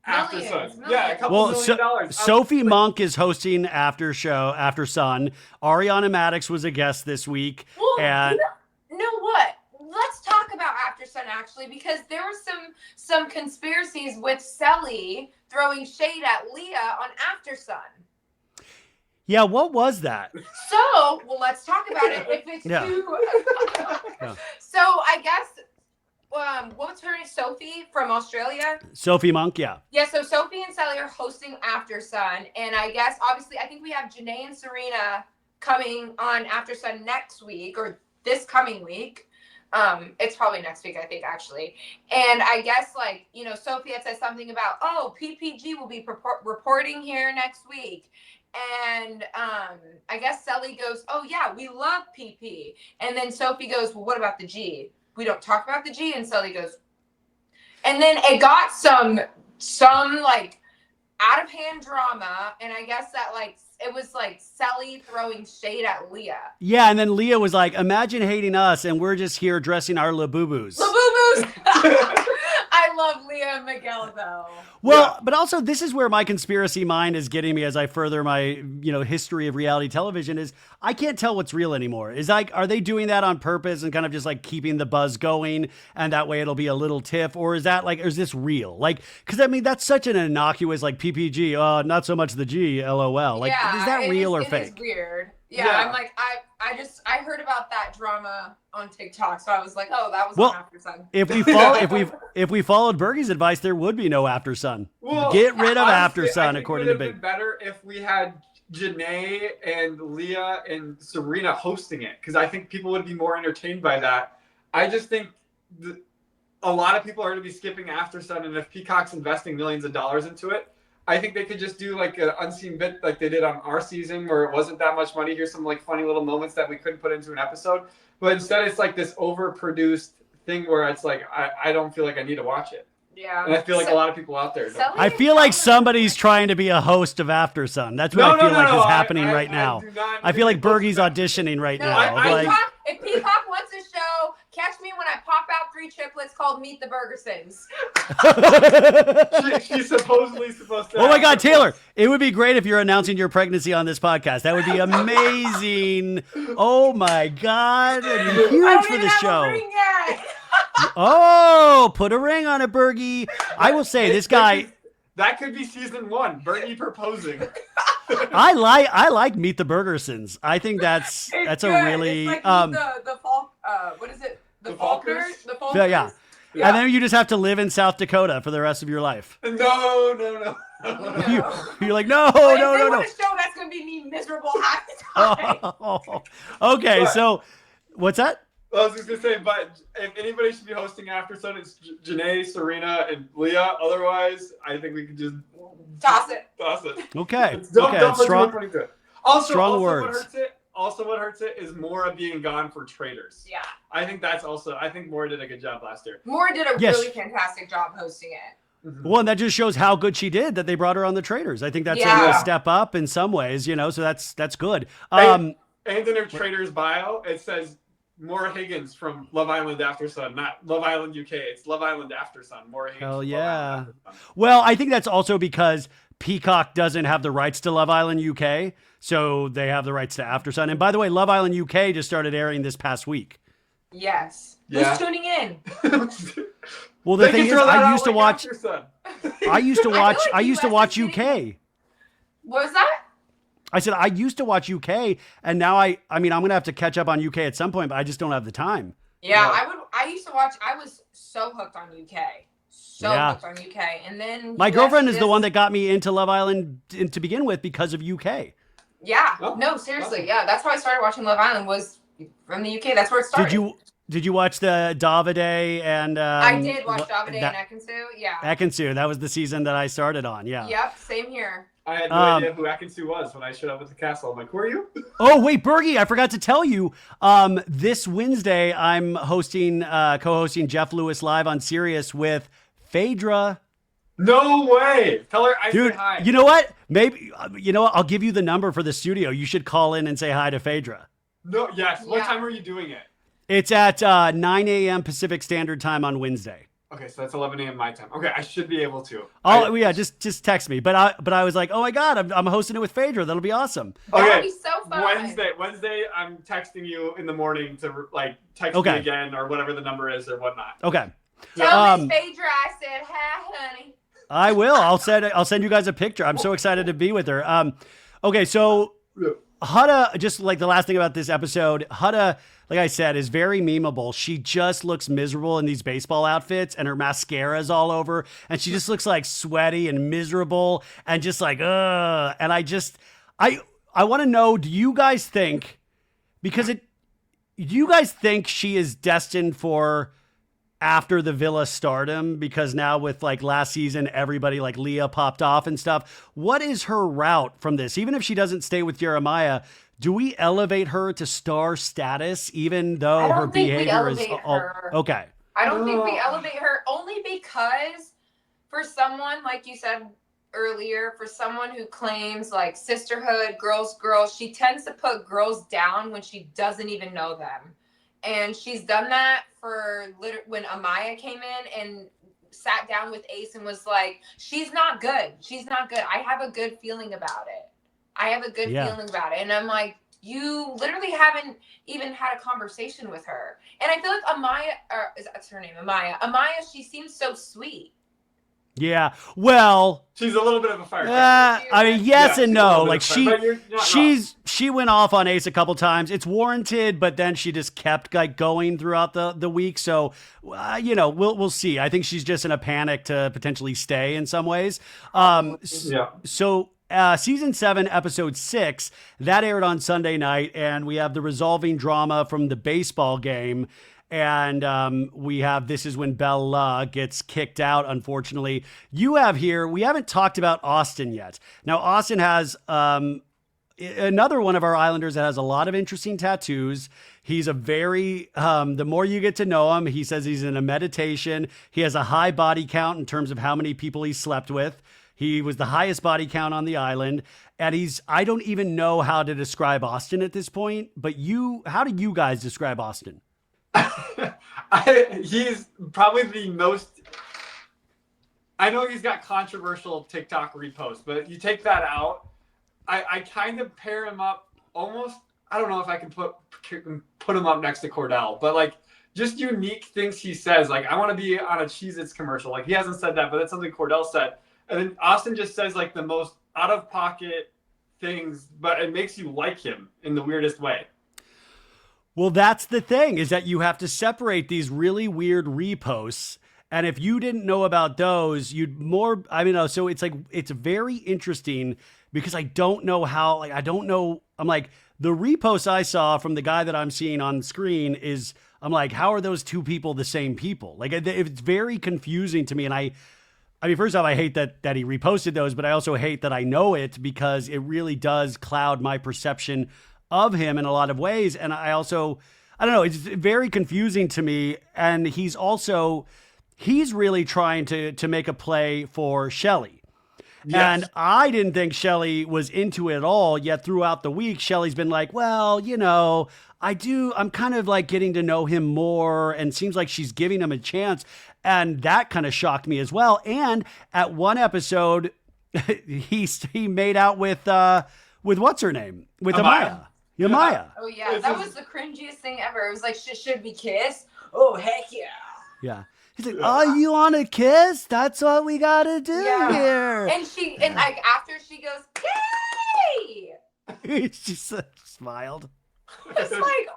After Sun? Yeah, a couple $1 million. Sophie Monk is hosting After Sun. Ariana Madix was a guest this week, Well, and you know what? Let's talk about After Sun actually, because there were some conspiracies with Selly throwing shade at Leah on After Sun. yeah, what was that? So, well, let's talk about it. If it's Yeah. too, Yeah. So I guess, what was her name? Sophie from Australia. Sophie Monk, yeah. Yeah, so Sophie and Sally are hosting After Sun, and I guess obviously I think we have Janae and Serena coming on After Sun next week or this coming week. It's probably next week, I think, actually. And I guess Sophie had said something about, PPG will be reporting here next week. And I guess Sally goes, oh yeah, we love PP. And then Sophie goes, well, what about the G? We don't talk about the G. And Sally goes, and then it got some like out of hand drama. And I guess that it was like Sally throwing shade at Leah. Yeah, and then Leah was like, imagine hating us and we're just here dressing our laboo-boos. Laboo-boos! I love Leah and Miguel, though. Well, but also this is where my conspiracy mind is getting me as I further my, history of reality television is I can't tell what's real anymore. Are they doing that on purpose and kind of just like keeping the buzz going and that way it'll be a little tiff? Or is that is this real? Cause I mean, that's such an innocuous PPG, not so much the G, LOL. Is that real or fake? It is weird. Yeah, I'm like, I heard about that drama on TikTok, so I was like, oh, that was on After Sun. If we followed Bergie's advice, there would be no After Sun. Well, get rid of honestly, After Sun, according to Big. It would have been better if we had Janae and Leah and Serena hosting it, because I think people would be more entertained by that. I just think a lot of people are going to be skipping After Sun, and if Peacock's investing millions of dollars into it, I think they could just do an unseen bit like they did on our season where it wasn't that much money. Here's some funny little moments that we couldn't put into an episode. But instead it's this overproduced thing where it's I don't feel like I need to watch it. Yeah. And I feel like a lot of people out there don't. I feel like somebody's trying to be a host of After Sun. That's what I feel like is happening right now. I feel like Bergie's audition's auditioning right now. If Peacock wants a show, catch me when I pop out 3 triplets called Meet the Bergersens. She's supposedly supposed to. Oh my God, Taylor! It would be great if you're announcing your pregnancy on this podcast. That would be amazing. Oh my God, it'd be huge for the show. Oh, put a ring on it, Bergie. I will say this guy. That could be season 1. Bergie proposing. I like Meet the Bergersens. I think that's a really the Falk. What is it? The Falkers. The Falkers. Yeah. And then you just have to live in South Dakota for the rest of your life. No. You're like, no. A show that's gonna be me miserable half the time. Okay, so what's that? I was just gonna say, but if anybody should be hosting After Sun, it's Janae, Serena, and Leah. Otherwise, I think we could just toss it. Okay. Don't put strong. too much money into it. Also, words. What hurts it is Maura being gone for Traders. Yeah. I think Maura did a good job last year. Maura did a really fantastic job hosting it. Mm-hmm. Well, and that just shows how good she did that they brought her on the Traders. I think that's a real step up in some ways, so that's good. And in her Traders bio, it says Maura Higgins from Love Island After Sun, not Love Island UK. It's Love Island After Sun. Maura Higgins. Hell from yeah. Love Island After Sun. Well, I think that's also because Peacock doesn't have the rights to Love Island UK, so they have the rights to After Sun. And by the way, Love Island UK just started airing this past week. Yes. Yeah. Who's tuning in? Well, the They thing can is, throw that I out used to like watch. After Sun. I used to watch. like I used to US watch is UK. What was that? I said I used to watch UK, and now I mean, I'm gonna have to catch up on UK at some point, but I just don't have the time. Yeah, Yeah. I used to watch. I was so hooked on UK. So Yeah. hooked on UK, and then My US girlfriend is the just- one that got me into Love Island to begin with because of UK. Yeah. Oh, No, seriously. awesome. Yeah, that's how I started watching Love Island. Was from the UK. That's where it started. Did you watch the Davide and? I did watch Davide and Ekansu. Yeah. Ekansu. That was the season that I started on. Yeah. Yep. Same here. I had no idea who Akinsu was when I showed up at the castle. I'm like, who are you? Oh wait, Bergie, I forgot to tell you. This Wednesday I'm hosting, co-hosting Jeff Lewis live on Sirius with Phaedra. No way. Tell her I Dude, said hi. you know what? Maybe you know what? I'll give you the number for the studio. You should call in and say hi to Phaedra. No, yes. What Yeah. time are you doing it? It's at 9 a.m. Pacific Standard Time on Wednesday. Okay, so that's 11 a.m. my time. Okay, I should be able to. Oh yeah, just text me. But I was like, oh my god, I'm hosting it with Phaedra. That'll be awesome. That would Okay, be so fun. Wednesday, I'm texting you in the morning to like text Okay. me again or whatever the number is or whatnot. Okay, Tell Miss Phaedra I said hi, honey. I will. I'll send you guys a picture. I'm so excited to be with her. Okay, so Huda, just like the last thing about this episode, Huda, like I said, is very memeable. She just looks miserable in these baseball outfits and her mascara is all over and she just looks like sweaty and miserable and just like, ugh. And I want to know, do you guys think she is destined for after the Villa stardom? Because now with like last season, everybody like Leah popped off and stuff. What is her route from this? Even if she doesn't stay with Jeremiah, do we elevate her to star status, even though I don't her think we behavior is elevate her. okay? I don't think we elevate her only because for someone, like you said earlier, for someone who claims like sisterhood, girls, she tends to put girls down when she doesn't even know them. And she's done that for when Amaya came in and sat down with Ace and was like, she's not good. She's not good. I have a good feeling about it. Feeling about it. And I'm like, you literally haven't even had a conversation with her. And I feel like Amaya, that's her name, Amaya, she seems so sweet. Yeah. Well, She's a little bit of a firecracker. I mean, yes Yeah, and she's a little no. bit Like of a fire- but you're not wrong. she went off on Ace a couple times. It's warranted, but then she just kept like going throughout the week. So, we'll see. I think she's just in a panic to potentially stay in some ways. Yeah. So season 7, episode 6, that aired on Sunday night, and we have the resolving drama from the baseball game. And we have This Is When Bella gets kicked out, unfortunately. We haven't talked about Austin yet. Now, Austin has another one of our Islanders that has a lot of interesting tattoos. He's a very, the more you get to know him, he says he's in a meditation. He has a high body count in terms of how many people he slept with. He was the highest body count on the island. And I don't even know how to describe Austin at this point, but how do you guys describe Austin? He's probably the most. I know he's got controversial TikTok reposts, but you take that out, I kind of pair him up almost. I don't know if I can put him up next to KORDELL, but like just unique things he says. Like, I want to be on a Cheez-Its commercial. Like, he hasn't said that, but that's something KORDELL said. And then Austin just says like the most out of pocket things, but it makes you like him in the weirdest way. Well, that's the thing, is that you have to separate these really weird reposts. And if you didn't know about those, so it's like, it's very interesting because I don't know how, I'm like, the reposts I saw from the guy that I'm seeing on screen is, I'm like, how are those two people the same people? Like, it's very confusing to me. And I mean, first off, I hate that he reposted those, but I also hate that I know it because it really does cloud my perception of him in a lot of ways. And I don't know, it's very confusing to me. And he's really trying to make a play for Shelly. And I didn't think Shelly was into it at all. Yet throughout the week, Shelly's been like, well, I'm kind of like getting to know him more, and seems like she's giving him a chance. And that kind of shocked me as well. And at one episode, he made out with what's her name? With Amaya. Amaya. Oh yeah, that was the cringiest thing ever. It was like, should we kiss? Oh heck yeah. Yeah. He's like, oh, you want to kiss? That's what we got to do here. And like after she goes, yay! She smiled. It's like,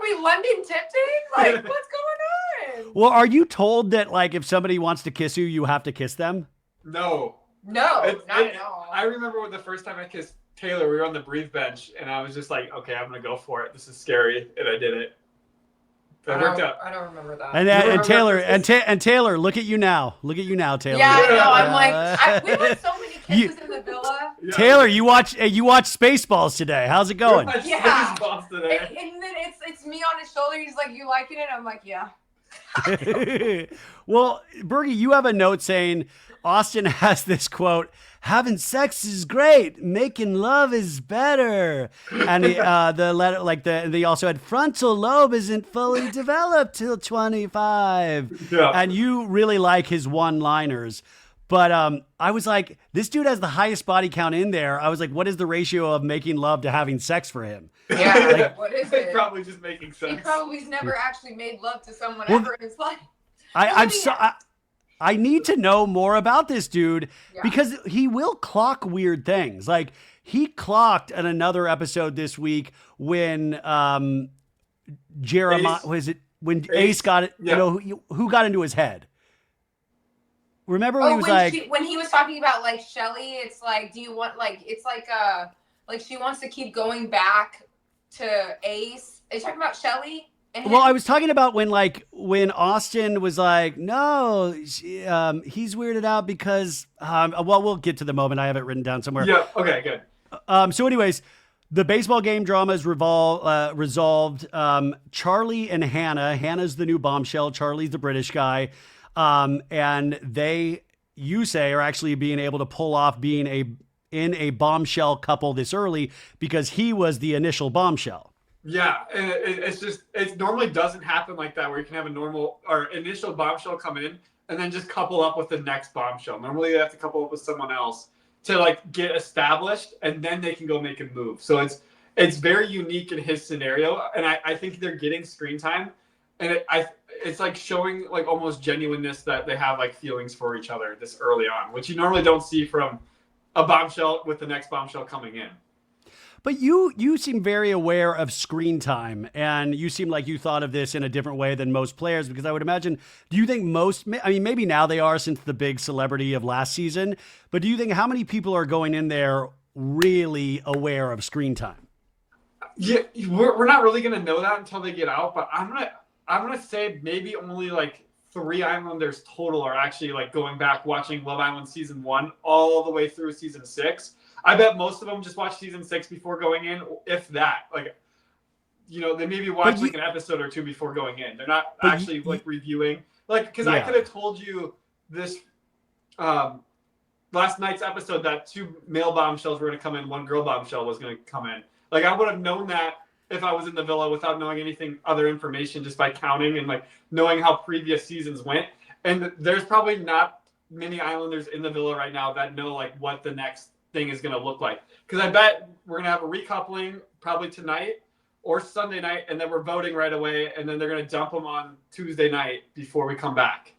we London tipsy? Like, what's going on? Well, are you told that like if somebody wants to kiss you, you have to kiss them? No, not at all. I remember when the first time I kissed Taylor, we were on the breathe bench, and I was just like, okay, I'm gonna go for it. This is scary, and I did it. That worked out. I don't remember that. And Taylor, look at you now. Look at you now, Taylor. Yeah, I know. I'm like, we went so many kisses in the villa. Yeah. Taylor, you watch Spaceballs today. How's it going? Yeah. Today. And then it's me on his shoulder. He's like, you liking it? I'm like, yeah. Well, Bergie, you have a note saying Austin has this quote: "Having sex is great, making love is better." And the letter, they also had frontal lobe isn't fully developed till 25. Yeah. And you really like his one-liners. But I was like, this dude has the highest body count in there. I was like, what is the ratio of making love to having sex for him? Yeah, what is it? Probably just making sense. He probably's never actually made love to someone ever in his life. I need to know more about this dude because he will clock weird things. Like he clocked in another episode this week when Jeremiah Ace got it. Yeah. Who got into his head? Remember when he was when he was talking about like Shelly, it's like, do you want it's like she wants to keep going back to Ace. Are you talking about Shelly? Well, I was talking about when Austin was like, no, he's weirded out because, we'll get to the moment. I have it written down somewhere. Yeah. Okay, good. So anyways, the baseball game drama is resolved. Charlie and Hannah's the new bombshell. Charlie's the British guy. And you say, are actually being able to pull off being in a bombshell couple this early because he was the initial bombshell. Yeah, and it normally doesn't happen like that where you can have a normal or initial bombshell come in and then just couple up with the next bombshell. Normally you have to couple up with someone else to like get established and then they can go make a move. So it's very unique in his scenario, and I think they're getting screen time, and it's like showing like almost genuineness that they have like feelings for each other this early on, which you normally don't see from a bombshell with the next bombshell coming in. But you seem very aware of screen time, and you seem like you thought of this in a different way than most players, because I would imagine, do you think maybe now they are since the big celebrity of last season, but do you think how many people are going in there really aware of screen time? Yeah, we're not really going to know that until they get out, but I'm going to say maybe only like 3 Islanders total are actually like going back watching Love Island season 1 all the way through season 6. I bet most of them just watch season 6 before going in, if that. Like, they maybe watch like an episode or 2 before going in. They're not actually like reviewing. Like, because I could have told you this last night's episode that 2 male bombshells were going to come in, 1 girl bombshell was going to come in. Like, I would have known that if I was in the villa without knowing anything other information, just by counting and like knowing how previous seasons went. And there's probably not many Islanders in the villa right now that know like what the next thing is going to look like, because I bet we're going to have a recoupling probably tonight or Sunday night, and then we're voting right away, and then they're going to dump them on Tuesday night before we come back.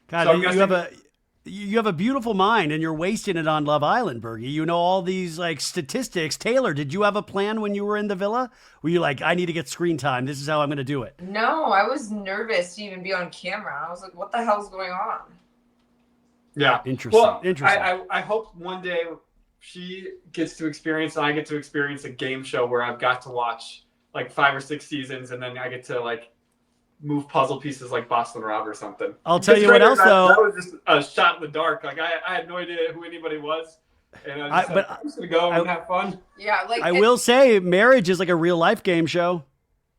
God, so you have a beautiful mind, and you're wasting it on Love Island, Bergie. You know all these like statistics. Taylor, did you have a plan when you were in the villa? Were you like, I need to get screen time, this is how I'm going to do it? No, I was nervous to even be on camera. I was like, what the hell's going on? Yeah, interesting. Well, interesting. I hope one day she gets to experience and I get to experience a game show where I've got to watch like 5 or 6 seasons, and then I get to like move puzzle pieces like Boston Rob or something. I'll tell you what else though. That was just a shot in the dark. Like I had no idea who anybody was, and I'm just gonna go and have fun. Yeah, like I will say, marriage is like a real life game show.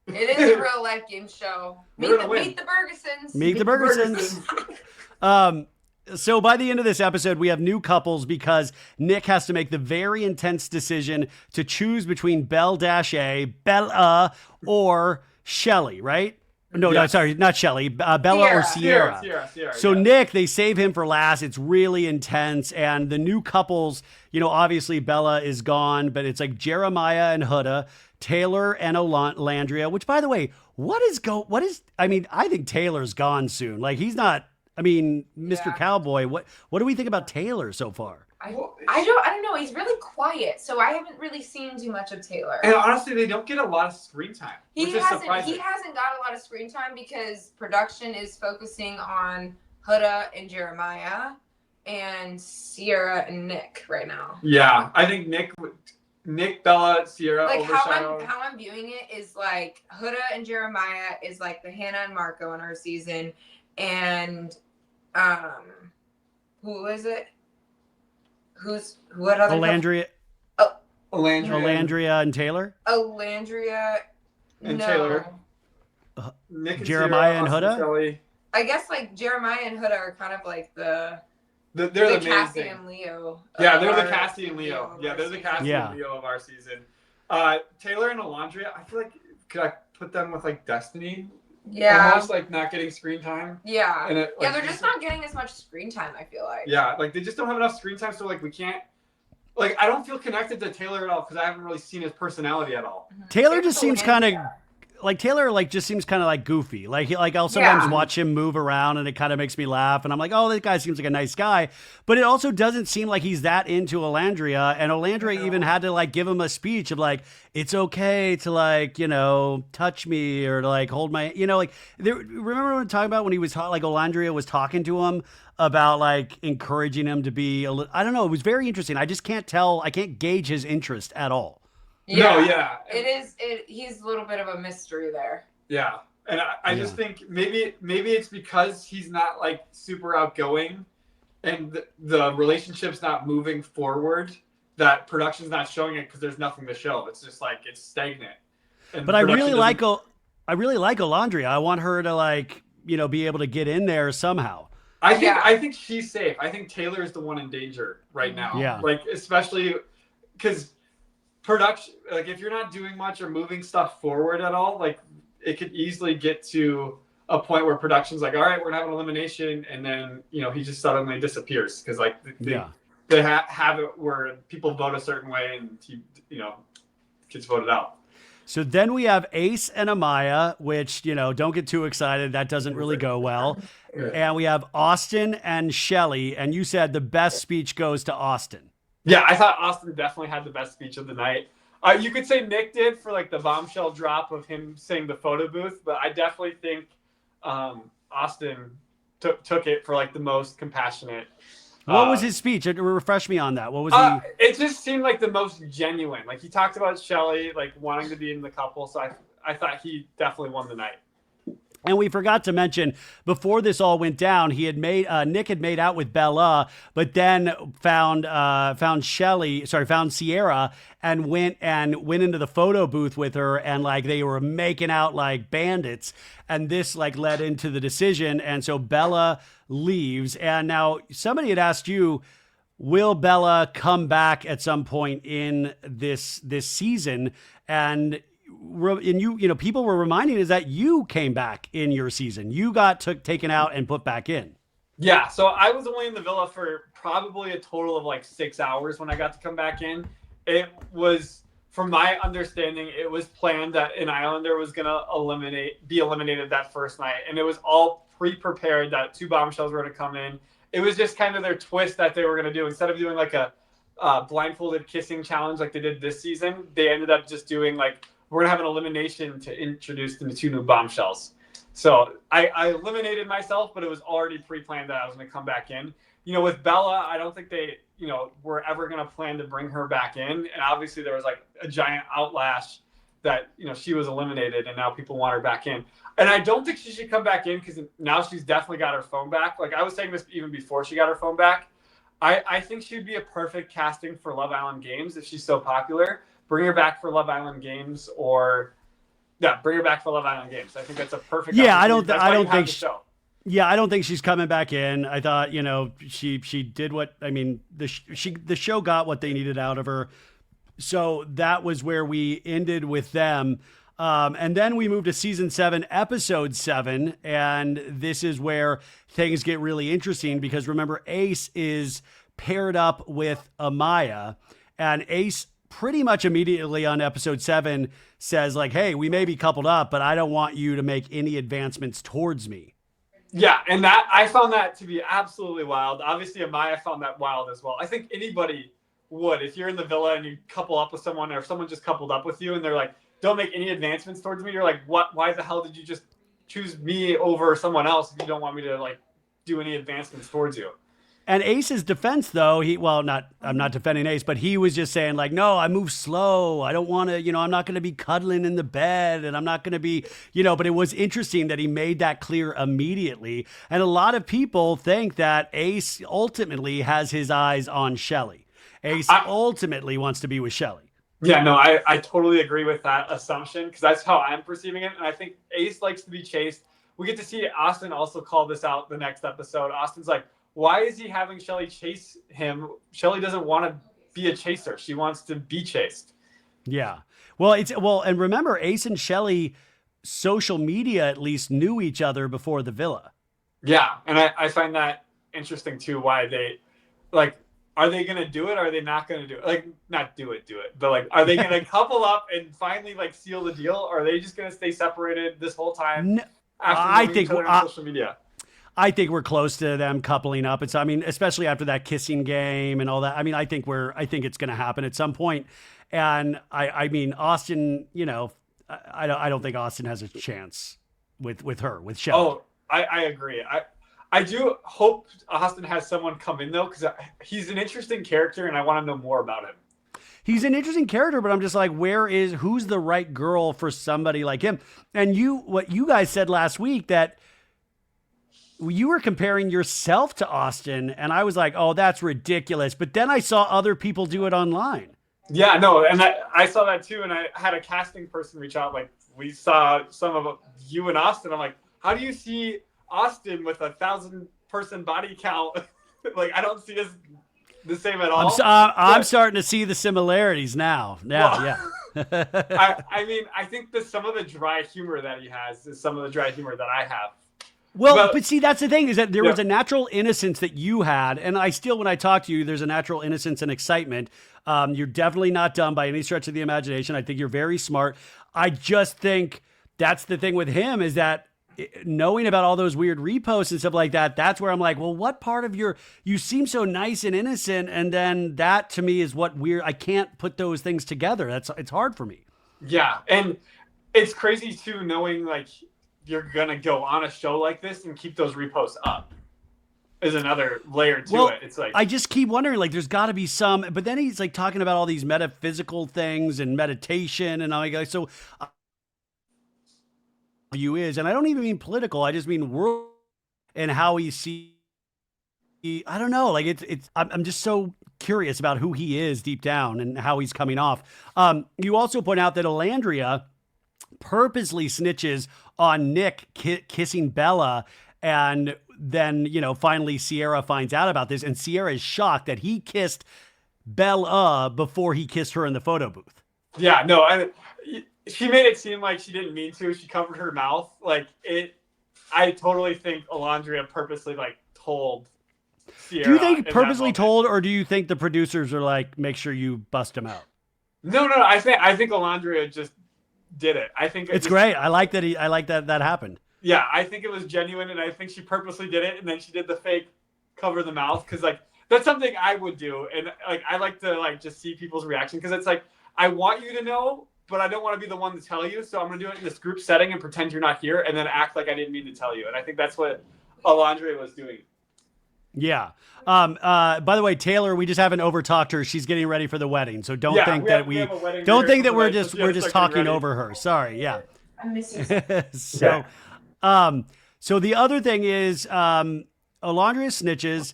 It is a real life game show. Meet the Bergersens. Meet the Bergersens. So by the end of this episode, we have new couples because Nick has to make the very intense decision to choose between Belle-A, Bella, or Shelly, right? No, Yes. sorry, not Shelly. Bella or Sierra. Sierra. So yeah. Nick, they save him for last. It's really intense. And the new couples, obviously Bella is gone, but it's like Jeremiah and Huda, Taylor and Olandria, which by the way, I think Taylor's gone soon. Like he's not, Mr. Yeah. Cowboy, what do we think about Taylor so far? I don't know. He's really quiet, so I haven't really seen too much of Taylor. And honestly, they don't get a lot of screen time, which is surprising. He hasn't got a lot of screen time because production is focusing on Huda and Jeremiah and Sierra and Nick right now. Yeah, I think Nick, Bella, Sierra Like overshadowed. how I'm viewing it is like Huda and Jeremiah is like the Hannah and Marco in our season, and who is it? What other Olandria and Taylor? Olandria and no. Taylor. Nick and Jeremiah Sierra, and Austin, Huda? Shelly. I guess like Jeremiah and Huda are kind of like They're the the main Cassie thing. and Leo. Yeah, of they're the our- Cassie and Leo. Yeah, they're the Cassie Yeah. and Leo of our season. Taylor and Olandria, I feel like could I put them with like Destiny? Yeah. Almost like not getting screen time. Yeah. And it, like, They're just not getting as much screen time, I feel like. Yeah, like they just don't have enough screen time, so like we can't. Like I don't feel connected to Taylor at all because I haven't really seen his personality at all. Taylor Same just with seems kind of Olandria. like Taylor just seems kind of like goofy. Like I'll sometimes watch him move around and it kind of makes me laugh and I'm like, oh, this guy seems like a nice guy. But it also doesn't seem like he's that into Olandria. And Olandria even had to like give him a speech of like, it's okay to like, touch me or to like hold my, remember when talking about when he was like Olandria was talking to him about like encouraging him to be I don't know. It was very interesting. I just can't tell. I can't gauge his interest at all. No, yeah. He's a little bit of a mystery there. Yeah. And I just think maybe it's because he's not like super outgoing and the relationship's not moving forward that production's not showing it because there's nothing to show. It's just like it's stagnant. And but I really like Olandria. I want her to like, be able to get in there somehow. I think she's safe. I think Taylor is the one in danger right now. Yeah. Like especially because production, like if you're not doing much or moving stuff forward at all, like it could easily get to a point where production's like, all right, we're gonna have an elimination, and then he just suddenly disappears because like they have it where people vote a certain way and he gets voted out. So then we have Ace and Amaya, which, don't get too excited. That doesn't really go well. And we have Austin and Shelly. And you said the best speech goes to Austin. Yeah, I thought Austin definitely had the best speech of the night. You could say Nick did for like the bombshell drop of him saying the photo booth, but I definitely think Austin took it for like the most compassionate. What was his speech? Refresh me on that. What was he? It just seemed like the most genuine. Like he talked about Shelly like wanting to be in the couple, so I thought he definitely won the night. And we forgot to mention before this all went down, Nick had made out with Bella, but then found Sierra and went into the photo booth with her, and like they were making out like bandits, and this like led into the decision, and so Bella leaves. And now somebody had asked you, will Bella come back at some point in this season? And people were reminding us that you came back in your season. You got taken out and put back in. Yeah, so I was only in the villa for probably a total of like 6 hours when I got to come back in. It was, from my understanding, it was planned that an Islander was gonna be eliminated that first night, and it was all pre-prepared that 2 bombshells were to come in. It was just kind of their twist that they were gonna do. Instead of doing like a blindfolded kissing challenge like they did this season, they ended up just doing like, we're gonna have an elimination to introduce them to 2 new bombshells. So I eliminated myself, but it was already pre-planned that I was gonna come back in. With Bella, I don't think they, were ever gonna plan to bring her back in. And obviously there was like a giant outlash that, she was eliminated and now people want her back in. And I don't think she should come back in because now she's definitely got her phone back. Like I was saying this even before she got her phone back. I think she'd be a perfect casting for Love Island Games if she's so popular. Bring her back for Love Island Games, bring her back for Love Island Games. I think that's a perfect. Yeah, I Yeah, I don't think she's coming back in. I thought, she did what I mean. The show got what they needed out of her, so that was where we ended with them. And then we moved to season 7, episode 7, and this is where things get really interesting because remember, Ace is paired up with Amaya, and Ace pretty much immediately on episode 7 says like, "Hey, we may be coupled up, but I don't want you to make any advancements towards me." Yeah, and that I found that to be absolutely wild. Obviously, Amaya found that wild as well. I think anybody would, if you're in the villa and you couple up with someone, or if someone just coupled up with you and they're like, "Don't make any advancements towards me." You're like, "What? Why the hell did you just choose me over someone else if you don't want me to like do any advancements towards you?" And Ace's defense, though, I'm not defending Ace, but he was just saying like, "No, I move slow. I don't want to, I'm not going to be cuddling in the bed, and I'm not going to be, but it was interesting that he made that clear immediately. And a lot of people think that Ace ultimately has his eyes on Shelly. Ace ultimately wants to be with Shelly. Yeah, no, I totally agree with that assumption because that's how I'm perceiving it. And I think Ace likes to be chased. We get to see Austin also call this out the next episode. Austin's like, why is he having Shelly chase him? Shelly doesn't want to be a chaser. She wants to be chased. Yeah. And remember, Ace and Shelly, social media at least, knew each other before the villa. Yeah, and I find that interesting too, why they, like, are they going to do it or are they not going to do it? Like, not do it, but like, are they going to couple up and finally like seal the deal? Or are they just going to stay separated this whole time after each other on social media? I think we're close to them coupling up. Especially after that kissing game and all that. I think it's going to happen at some point. And I mean, Austin, I don't think Austin has a chance with her, with Shelly. Oh, I agree. I do hope Austin has someone come in though, because he's an interesting character and I want to know more about him. He's an interesting character, but I'm just like, who's the right girl for somebody like him? And what you guys said last week that you were comparing yourself to Austin, and I was like, oh, that's ridiculous. But then I saw other people do it online. Yeah, no, and I saw that too, and I had a casting person reach out. Like, we saw some of you and Austin. I'm like, how do you see Austin with 1,000-person body count? Like, I don't see us the same at all. I'm starting to see the similarities now. Yeah. I think that some of the dry humor that he has is some of the dry humor that I have. Well, but see, that's the thing is that there was a natural innocence that you had. And I still, when I talk to you, there's a natural innocence and excitement. You're definitely not dumb by any stretch of the imagination. I think you're very smart. I just think that's the thing with him is that knowing about all those weird reposts and stuff like that, that's where I'm like, well, what part of you seem so nice and innocent. And then that to me is what weird. I can't put those things together. It's hard for me. Yeah. And it's crazy too, knowing like, you're going to go on a show like this and keep those reposts up is another layer to it. It's like, I just keep wondering, like, there's got to be some, but then he's like talking about all these metaphysical things and meditation and all like, so you is, and I don't even mean political. I just mean world and how he sees, I don't know. Like I'm just so curious about who he is deep down and how he's coming off. You also point out that Nicolandria purposely snitches on Nick kissing Bella, and then finally Sierra finds out about this, and Sierra is shocked that he kissed Bella before he kissed her in the photo booth. Yeah, no, she made it seem like she didn't mean to. She covered her mouth. Like it, I totally think Nicolandria purposely like told Sierra. Do you think purposely told, or do you think the producers are like, make sure you bust him out? No. I think Nicolandria just did it. I think it's great. I like that. I like that happened. Yeah, I think it was genuine, and I think she purposely did it, and then she did the fake cover the mouth because like that's something I would do, and like I like to like just see people's reaction because it's like I want you to know, but I don't want to be the one to tell you, so I'm gonna do it in this group setting and pretend you're not here, and then act like I didn't mean to tell you, and I think that's what Nicolandria was doing. Yeah. By the way, Taylor, we just haven't overtalked her. She's getting ready for the wedding. So don't think that we're just talking over her. Sorry. Yeah. I'm missing something. So the other thing is, Nicolandria snitches.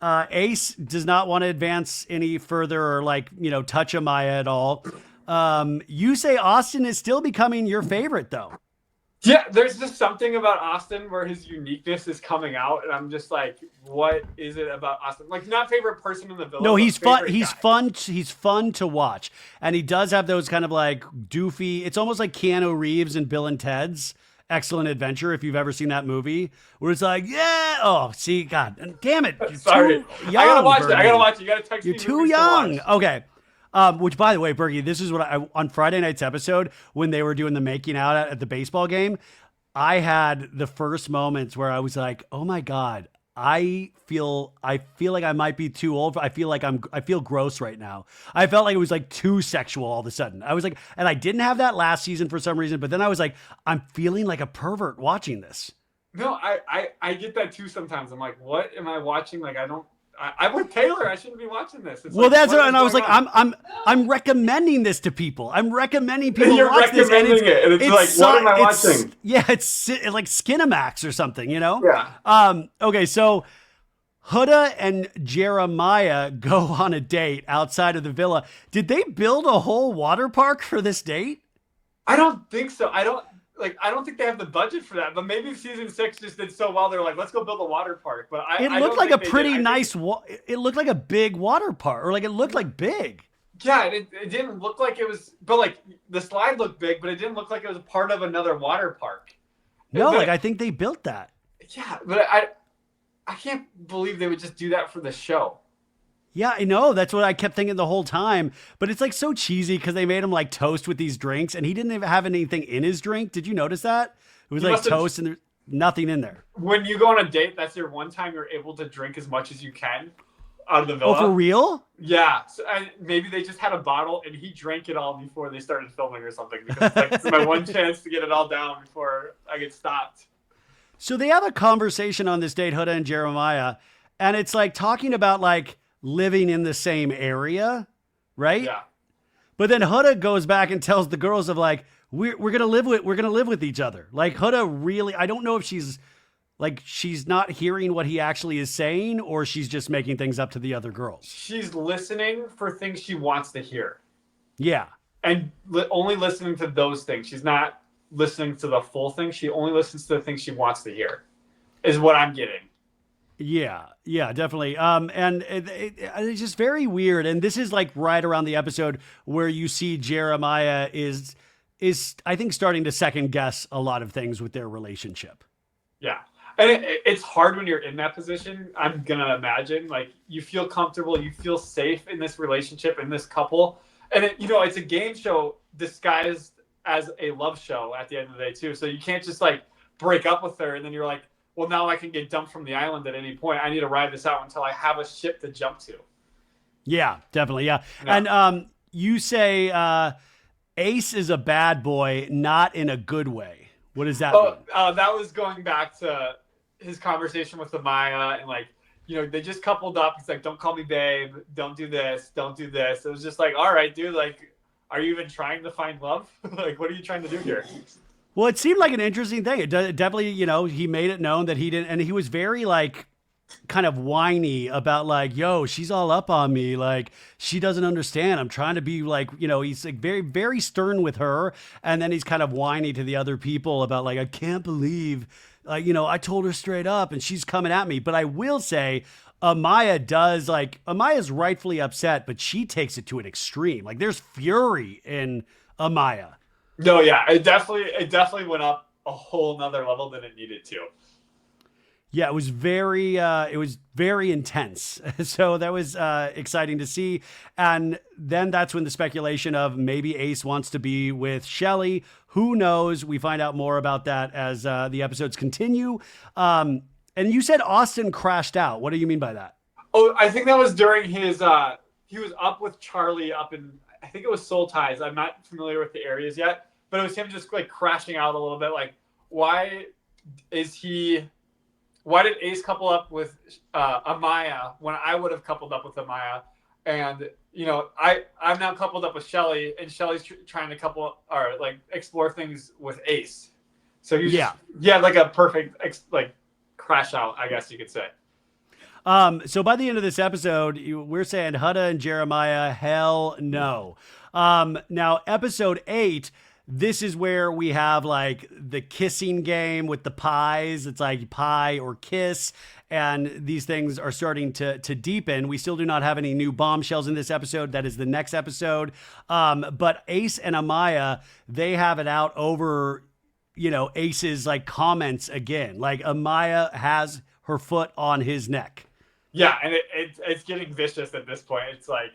Ace does not want to advance any further or touch Amaya at all. You say Austin is still becoming your favorite though. Yeah, there's just something about Austin where his uniqueness is coming out, and I'm just like, what is it about Austin? Like, not favorite person in the villa. No, he's fun. favorite He's guy. fun. He's fun to watch, and he does have those kind of like doofy. It's almost like Keanu Reeves and Bill and Ted's Excellent Adventure. If you've ever seen that movie, where it's like, yeah, oh, see, God, damn it, you're Sorry, too young, I gotta watch it. I Bergie. gotta watch it. You gotta text You're me. too movies to young. watch. Okay. Which, by the way, Bergie, this is what on Friday night's episode when they were doing the making out at the baseball game. I had the first moments where I was like, "Oh my God, I feel like I might be too old. I feel gross right now." I felt like it was like too sexual all of a sudden. I was like, and I didn't have that last season for some reason, but then I was like, I'm feeling like a pervert watching this. No, I get that too sometimes. I'm like, what am I watching? Like, I'm with Taylor. I shouldn't be watching this. It's Well, like, that's what what, is and I was going like, on? I'm recommending this to people. I'm recommending people You're watch this, and recommending it, and it's like, what am I it's- watching? Yeah, it's like Skinamax or something, you know? Yeah. Okay, so Huda and Jeremiah go on a date outside of the villa. Did they build a whole water park for this date? I don't think so. I don't think they have the budget for that. But maybe season 6 just did so well. They're like, let's go build a water park. But It I looked don't like a think they pretty did. nice. It looked like a big water park, or like it looked like big. Yeah, it didn't look like it was. But like the slide looked big, but it didn't look like it was a part of another water park. No, But- like I think they built that. Yeah, but I can't believe they would just do that for the show. Yeah, I know. That's what I kept thinking the whole time. But it's like so cheesy because they made him like toast with these drinks, and he didn't even have anything in his drink. Did you notice that? It was He like must have- toast and there's nothing in there. When you go on a date, that's your one time you're able to drink as much as you can out of the Oh, villa. for real? Yeah, so, maybe they just had a bottle and he drank it all before they started filming or something. Because it's, like, it's my one chance to get it all down before I get stopped. So they have a conversation on this date, Huda and Jeremiah, and it's like talking about like living in the same area, right? Yeah. But then Huda goes back and tells the girls of like, we're gonna live with each other. Like Huda really, I don't know if she's not hearing what he actually is saying, or she's just making things up to the other girls. She's listening for things she wants to hear. Yeah. And only listening to those things. She's not listening to the full thing. She only listens to the things she wants to hear, is what I'm getting. Yeah, definitely. And it's just very weird. And this is like right around the episode where you see Jeremiah is I think starting to second guess a lot of things with their relationship. Yeah. And it's hard when you're in that position. I'm going to imagine, like, you feel comfortable, you feel safe in this relationship, in this couple. And, it's a game show disguised as a love show at the end of the day, too. So you can't just, like, break up with her and then you're like, well, now I can get dumped from the island at any point. I need to ride this out until I have a ship to jump to. Yeah, definitely. Yeah. And you say Ace is a bad boy, not in a good way. What does that mean? That was going back to his conversation with Amaya and like, they just coupled up. He's like, don't call me babe. Don't do this. Don't do this. It was just like, all right, dude, like, are you even trying to find love? Like, what are you trying to do here? Well, it seemed like an interesting thing. It definitely, he made it known that he didn't, and he was very like kind of whiny about like, yo, she's all up on me. Like, she doesn't understand. I'm trying to be like, he's like very, very stern with her. And then he's kind of whiny to the other people about like, I can't believe, I told her straight up and she's coming at me. But I will say, Amaya's rightfully upset, but she takes it to an extreme. Like, there's fury in Amaya. No, yeah, it definitely went up a whole nother level than it needed to. Yeah, it was very intense. So that was exciting to see. And then that's when the speculation of maybe Ace wants to be with Shelly. Who knows? We find out more about that as the episodes continue. And you said Austin crashed out. What do you mean by that? Oh, I think that was during his, he was up with Charlie up in, I think it was Soul Ties. I'm not familiar with the areas yet, but it was him just like crashing out a little bit. Like, why did Ace couple up with Amaya when I would have coupled up with Amaya? And, I'm now coupled up with Shelly, and Shelly's trying to couple or like explore things with Ace. So he's like a perfect crash out, I guess you could say. So by the end of this episode, we're saying Huda and Jeremiah, hell no. Now, episode 8, this is where we have like the kissing game with the pies. It's like pie or kiss. And these things are starting to deepen. We still do not have any new bombshells in this episode. That is the next episode. But Ace and Amaya, they have it out over, Ace's like comments again. Like Amaya has her foot on his neck. Yeah, and it's getting vicious at this point. It's like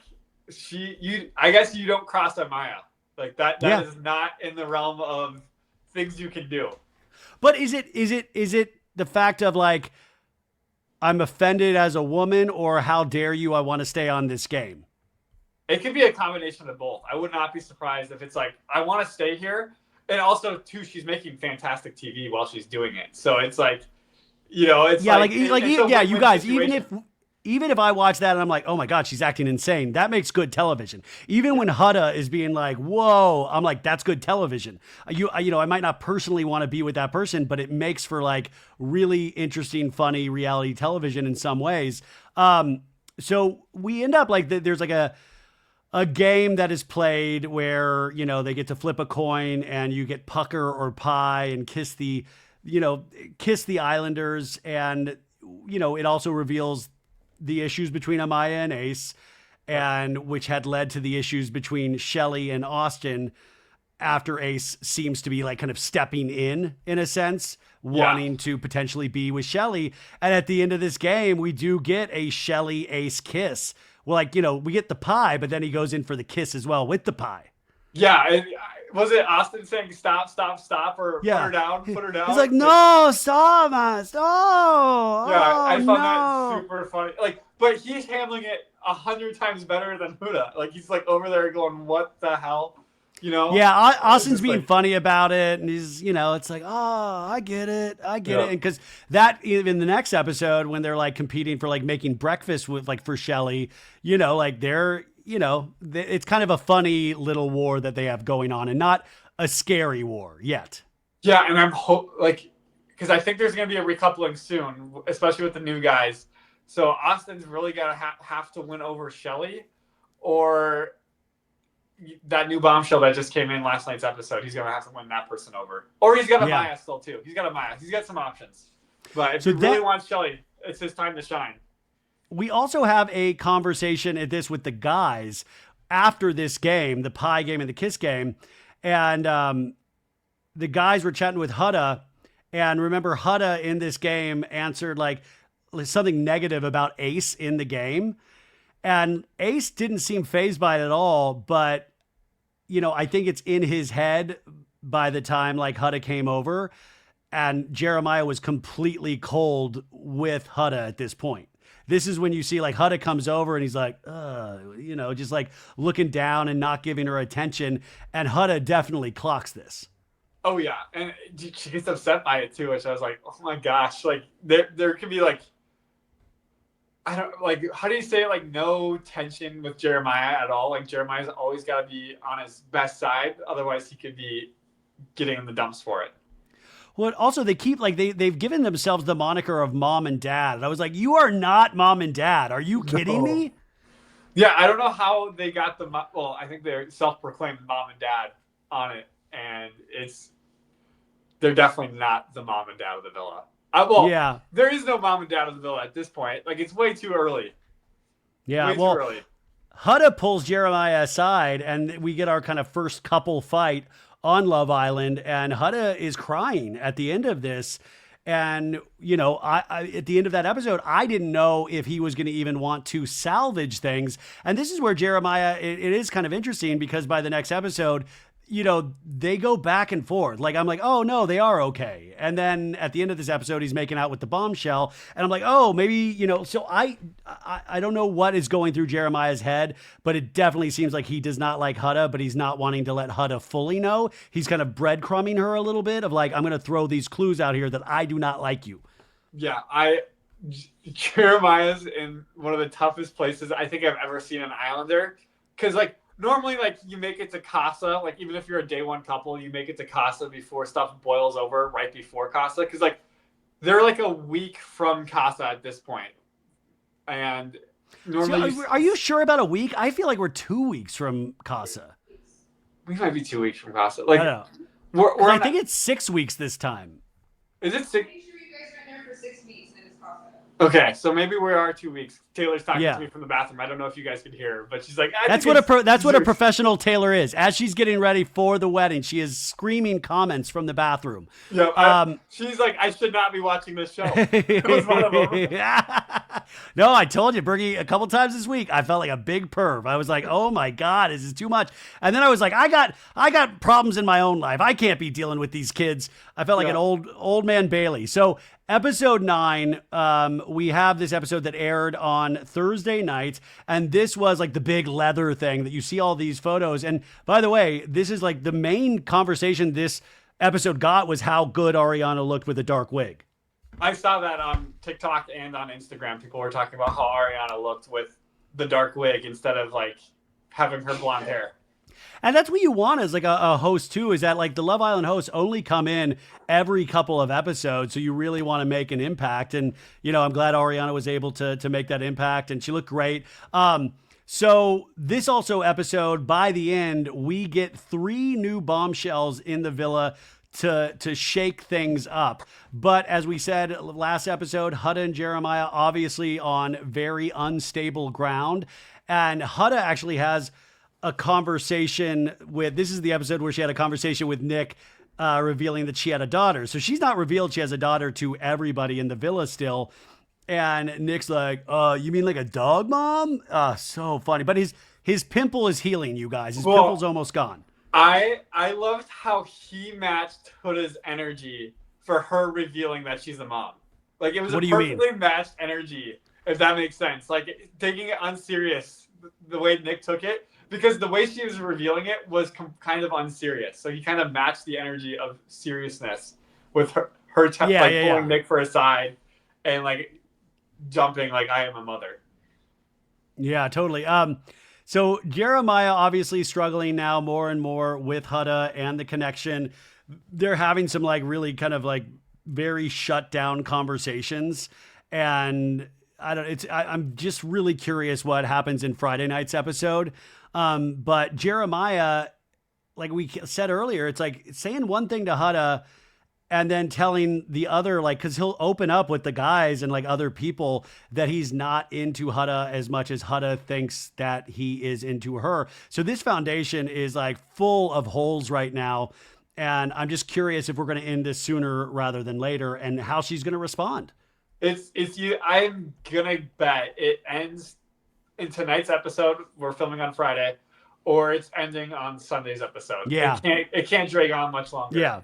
I guess you don't cross Amaya. Like that is not in the realm of things you can do. But is it the fact of like, I'm offended as a woman, or how dare you, I want to stay on this game? It could be a combination of both. I would not be surprised if it's like, I want to stay here. And also, too, she's making fantastic TV while she's doing it. So it's like, it's you guys, situation. even if I watch that and I'm like, oh my God, she's acting insane, that makes good television. Even when Huda is being like, whoa, I'm like, that's good television. I might not personally want to be with that person, but it makes for like really interesting, funny reality television in some ways. So we end up like, there's like a game that is played where, they get to flip a coin and you get pucker or pie and kiss the Islanders. And, it also reveals the issues between Amaya and Ace, and which had led to the issues between Shelly and Austin after Ace seems to be like kind of stepping in a sense, wanting to potentially be with Shelly. And at the end of this game, we do get a Shelly Ace kiss. Well, like, we get the pie, but then he goes in for the kiss as well with the pie. Yeah. Was it Austin saying stop, or put her down? He's like, no, stop, man, stop. Yeah, I found that super funny. Like, but he's handling it 100 times better than Huda. Like, he's like over there going, what the hell? Yeah, Austin's being funny about it, and he's, it's like, oh, I get it. And because that, in the next episode, when they're like competing for like making breakfast with like for Shelly, like they're, it's kind of a funny little war that they have going on, and not a scary war yet. Yeah, and I'm because I think there's going to be a recoupling soon, especially with the new guys. So Austin's really got to have to win over Shelly, or that new bombshell that just came in last night's episode. He's going to have to win that person over, or he's got Amaya still too. He's got some options. But if he really wants Shelly, it's his time to shine. We also have a conversation at this with the guys after this game, the pie game and the kiss game. And the guys were chatting with Huda. And remember, Huda in this game answered like something negative about Ace in the game. And Ace didn't seem fazed by it at all. But, I think it's in his head by the time like Huda came over. And Jeremiah was completely cold with Huda at this point. This is when you see like Huda comes over and he's like, just like looking down and not giving her attention. And Huda definitely clocks this. Oh yeah. And she gets upset by it too, which I was like, oh my gosh, like there could be like, I don't like, how do you say it? Like no tension with Jeremiah at all. Like Jeremiah's always got to be on his best side. Otherwise he could be getting in the dumps for it. Well, also they keep like they've given themselves the moniker of mom and dad. And I was like, you are not mom and dad. Are you kidding me? Yeah, I don't know how they got I think they're self-proclaimed mom and dad on it, and they're definitely not the mom and dad of the villa. There is no mom and dad of the villa at this point. Like it's way too early. Yeah, too early. Huda pulls Jeremiah aside, and we get our kind of first couple fight on Love Island, and Huda is crying at the end of this. And, I at the end of that episode, I didn't know if he was going to even want to salvage things. And this is where Jeremiah, it is kind of interesting because by the next episode, they go back and forth. Like, I'm like, oh no, they are okay. And then at the end of this episode, he's making out with the bombshell. And I'm like, oh, maybe, so I don't know what is going through Jeremiah's head, but it definitely seems like he does not like Huda, but he's not wanting to let Huda fully know. He's kind of breadcrumbing her a little bit of like, I'm going to throw these clues out here that I do not like you. Yeah, Jeremiah's in one of the toughest places I think I've ever seen an Islander. Because like, normally, like, you make it to Casa, like, even if you're a day one couple, you make it to Casa before stuff boils over right before Casa. Because, like, they're, like, a week from Casa at this point. And normally... So, are you sure about a week? I feel like we're 2 weeks from Casa. We might be 2 weeks from Casa. I Like, don't know. we're I think it's 6 weeks this time. Is it 6? Make sure you guys are there for 6 weeks and it's Casa. Okay, so maybe we are 2 weeks. Taylor's talking Yeah. to me from the bathroom. I don't know if you guys could hear her, but she's like, That's what a professional Taylor is. As she's getting ready for the wedding, she is screaming comments from the bathroom. Yeah, she's like, I should not be watching this show. It was one of them. No, I told you, Bergie, a couple times this week, I felt like a big perv. I was like, oh my God, this is too much. And then I was like, I got problems in my own life. I can't be dealing with these kids. I felt like an old man Bailey. So episode 9, we have this episode that aired on Thursday night, and this was like the big leather thing that you see all these photos. And by the way, this is like the main conversation this episode got was how good Ariana looked with a dark wig. I saw that on TikTok and on Instagram. People were talking about how Ariana looked with the dark wig instead of like having her blonde hair. And that's what you want as like a host too, is that like the Love Island hosts only come in every couple of episodes. So you really want to make an impact. And, you know, I'm glad Ariana was able to make that impact, and she looked great. So this also episode, by the end, we get 3 new bombshells in the villa to shake things up. But as we said last episode, Huda and Jeremiah obviously on very unstable ground. And Huda actually has a conversation with, this is the episode where she had a conversation with Nick, revealing that she had a daughter. So she's not revealed she has a daughter to everybody in the villa still. And Nick's like, you mean like a dog mom? So funny. But his pimple is healing, you guys. His pimple's almost gone. I loved how he matched Huda's energy for her revealing that she's a mom. Like, it was a perfectly matched energy, if that makes sense. Like, taking it unserious, the way Nick took it, because the way she was revealing it was kind of unserious. So he kind of matched the energy of seriousness with her pulling Nick for a side and like jumping like, I am a mother. Yeah, totally. So Jeremiah obviously struggling now more and more with Huda and the connection. They're having some like really kind of like very shut down conversations, and I'm just really curious what happens in Friday night's episode. But Jeremiah, like we said earlier, it's like saying one thing to Huda and then telling the other, like, cause he'll open up with the guys and like other people that he's not into Huda as much as Huda thinks that he is into her. So this foundation is like full of holes right now. And I'm just curious if we're going to end this sooner rather than later and how she's going to respond. I'm going to bet it ends in tonight's episode. We're filming on Friday, or it's ending on Sunday's episode. Yeah. It can't drag on much longer. Yeah.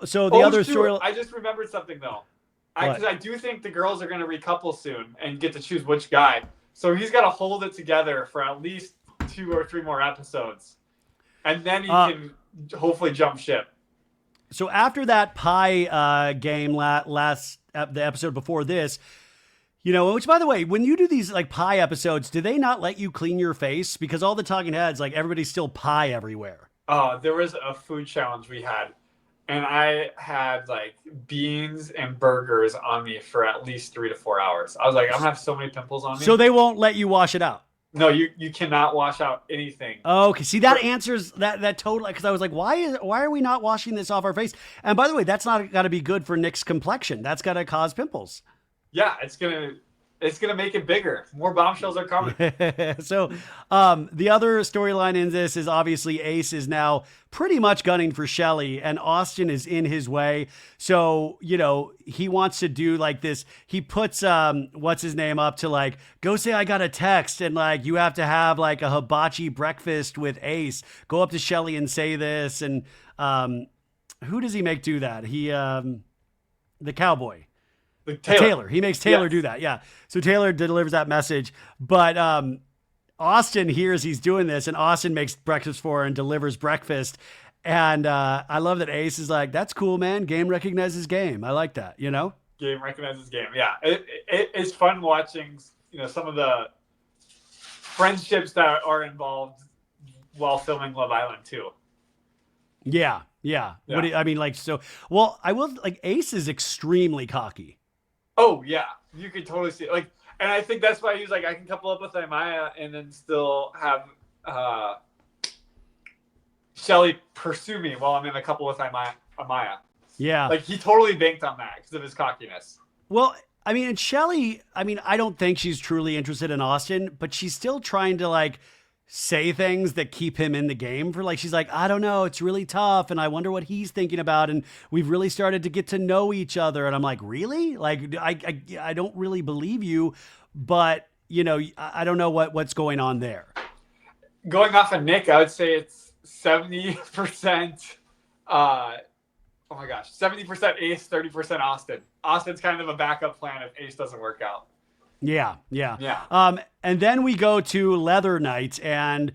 So the other story, I just remembered something though. Because I do think the girls are going to recouple soon and get to choose which guy. So he's got to hold it together for at least 2 or 3 more episodes. And then he can hopefully jump ship. So after that pie game the episode before this, you know, which by the way, when you do these like pie episodes, do they not let you clean your face? Because all the talking heads, like everybody's still pie everywhere. There was a food challenge we had. And I had like beans and burgers on me for at least 3 to 4 hours. I was like, I'm gonna have so many pimples on me. So they won't let you wash it out. No, you cannot wash out anything. Okay, see that answers that totally, because I was like, why are we not washing this off our face? And by the way, that's not got to be good for Nick's complexion. That's got to cause pimples. Yeah, it's gonna make it bigger. More bombshells are coming. So the other storyline in this is obviously Ace is now pretty much gunning for Shelly, and Austin is in his way. So, you know, he wants to do like this. He puts what's his name up to like, go say I got a text, and like you have to have like a hibachi breakfast with Ace. Go up to Shelly and say this. And who does he make do that? He the cowboy. Taylor. He makes Taylor do that. Yeah. So Taylor delivers that message, but Austin hears he's doing this, and Austin makes breakfast for her and delivers breakfast. And I love that Ace is like, that's cool, man. Game recognizes game. I like that, you know? Game recognizes game. Yeah. It's fun watching, you know, some of the friendships that are involved while filming Love Island too. Yeah. What do you, I mean, like, so, well, I will, like, Ace is extremely cocky. Oh yeah, you could totally see it. Like, and I think that's why he's like, I can couple up with Amaya and then still have Shelly pursue me while I'm in a couple with Amaya. Yeah. Like, he totally banked on that because of his cockiness. Well, I mean, and Shelly, I mean, I don't think she's truly interested in Austin, but she's still trying to like say things that keep him in the game for like, she's like, I don't know, it's really tough. And I wonder what he's thinking about. And we've really started to get to know each other. And I'm like, really? Like, I don't really believe you, but you know, I don't know what's going on there. Going off of Nick, I would say it's 70%, oh my gosh, 70% Ace, 30% Austin. Austin's kind of a backup plan if Ace doesn't work out. Yeah. Yeah. And then we go to Leather Night, and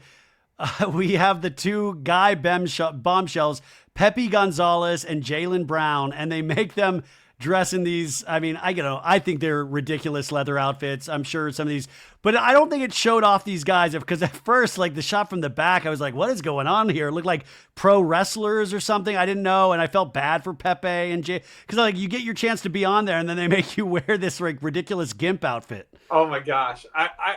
we have the two guy bombshells, Pepe Gonzalez and Jaylen Brown, and they make them dress in these. I mean, I think they're ridiculous leather outfits. I'm sure some of these, but I don't think it showed off these guys because at first, like the shot from the back, I was like, what is going on here? It looked like pro wrestlers or something. I didn't know. And I felt bad for Pepe and Jay because like you get your chance to be on there and then they make you wear this like ridiculous gimp outfit. Oh my gosh. I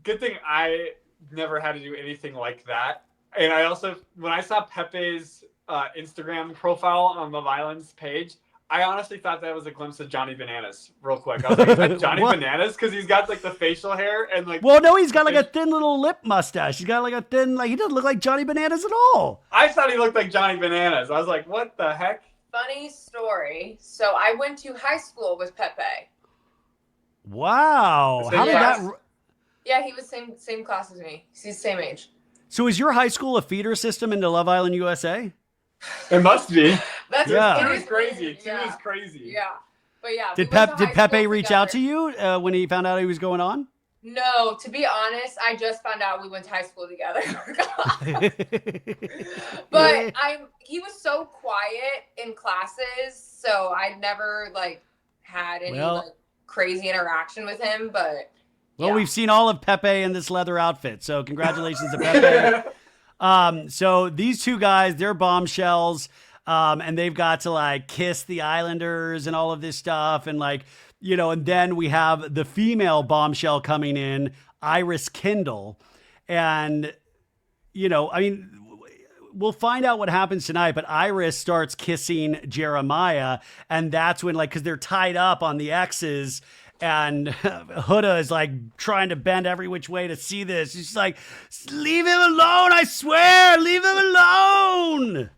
good thing I never had to do anything like that. And I also, when I saw Pepe's Instagram profile on Love Island's page, I honestly thought that was a glimpse of Johnny Bananas real quick. I was like, is that Johnny Bananas? Because he's got like the facial hair and like. Well, no, he's got like a thin little lip mustache. He's got like a thin, like he doesn't look like Johnny Bananas at all. I thought he looked like Johnny Bananas. I was like, what the heck? Funny story. So I went to high school with Pepe. Wow. How did that? Yeah, he was same class as me. He's the same age. So is your high school a feeder system into Love Island USA? It must be. That's yeah. It was crazy. It Yeah. was crazy. Yeah. But yeah. Did Pepe reach out to you when he found out he was going on? No, to be honest, I just found out we went to high school together. But he was so quiet in classes, so I never like had any like crazy interaction with him. But well, we've seen all of Pepe in this leather outfit, so congratulations to Pepe. So these two guys, they're bombshells, and they've got to like kiss the Islanders and all of this stuff. And like, you know, and then we have the female bombshell coming in, Iris Kendall. And, you know, I mean, we'll find out what happens tonight, but Iris starts kissing Jeremiah. And that's when like, cause they're tied up on the X's. And Huda is like trying to bend every which way to see this. She's like, leave him alone. I swear, leave him alone.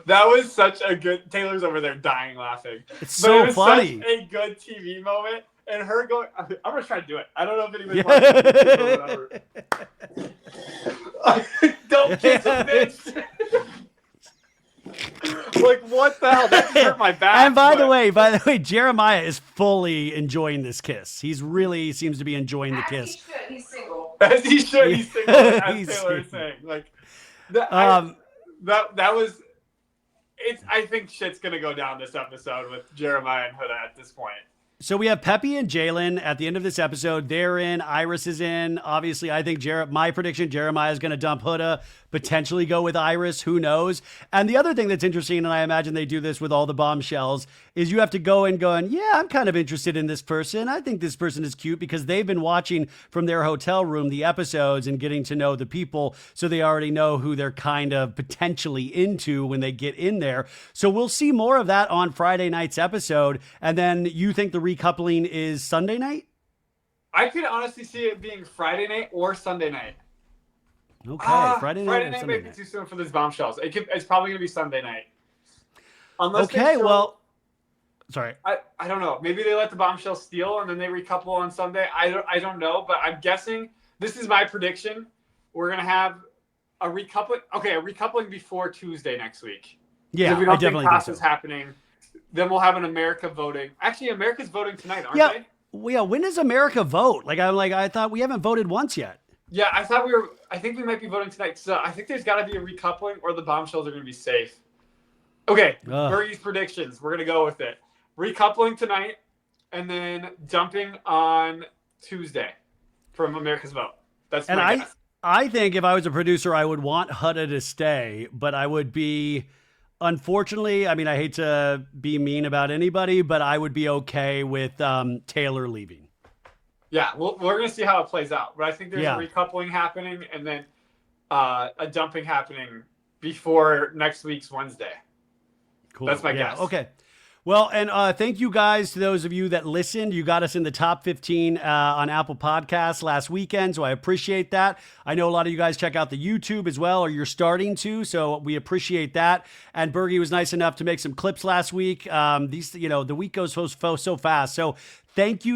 That was such a good, Taylor's over there dying laughing. It's so funny. Such a good TV moment. And her going, I'm going to try to do it. I don't know if anybody's watching it or whatever. Don't kiss a bitch. Like, what the hell? That hurt my back. And by the way, Jeremiah is fully enjoying this kiss. He's really seems to be enjoying the kiss. He should. He's single. As he should. He's single, as Taylor is saying. Like, that was. I think shit's gonna go down this episode with Jeremiah and Huda at this point. So we have Pepe and Jaylen at the end of this episode. They're in. Iris is in. Obviously, I think my prediction, Jeremiah is going to dump Huda, potentially go with Iris. Who knows? And the other thing that's interesting, and I imagine they do this with all the bombshells, is you have to go and going, yeah, I'm kind of interested in this person. I think this person is cute because they've been watching from their hotel room the episodes and getting to know the people. So they already know who they're kind of potentially into when they get in there. So we'll see more of that on Friday night's episode. And then you think the recoupling is Sunday night? I could honestly see it being Friday night or Sunday night. Okay, Friday night might be too soon for these bombshells. It's probably going to be Sunday night. Unless sorry. I don't know. Maybe they let the bombshells steal and then they recouple on Sunday. I don't know, but I'm guessing, this is my prediction, we're going to have a recoupling. Okay, a recoupling before Tuesday next week. Yeah, if we don't I definitely think think class is so. happening, then we'll have an America voting. Actually, America's voting tonight, aren't they? Well, yeah. When does America vote? I thought we haven't voted once yet. Yeah, I think we might be voting tonight. So I think there's got to be a recoupling or the bombshells are going to be safe. Okay, Bergie's predictions. We're going to go with it. Recoupling tonight and then dumping on Tuesday from America's vote. That's my guess. I think if I was a producer, I would want Huda to stay, but I would be, unfortunately, I mean, I hate to be mean about anybody, but I would be okay with Taylor leaving. Yeah, we're going to see how it plays out. But I think there's a recoupling happening and then a dumping happening before next week's Wednesday. Cool. That's my guess. Okay. Well, and thank you guys to those of you that listened. You got us in the top 15 on Apple Podcasts last weekend, so I appreciate that. I know a lot of you guys check out the YouTube as well, or you're starting to, so we appreciate that. And Bergie was nice enough to make some clips last week. The week goes so fast. So thank you.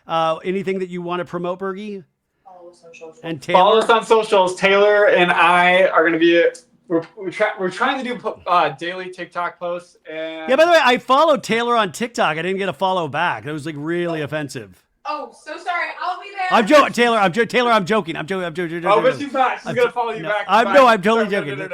Anything that you want to promote, Bergie? Follow us on socials. And Taylor? Follow us on socials. Taylor and I are going to be. We're trying to do daily TikTok posts. And Yeah, by the way, I followed Taylor on TikTok. I didn't get a follow back. It was like really offensive. Oh, so sorry. I'll be there. I'm joking, Taylor. I'm joking. Oh, but she's not. She's going to follow you back. I'm totally joking.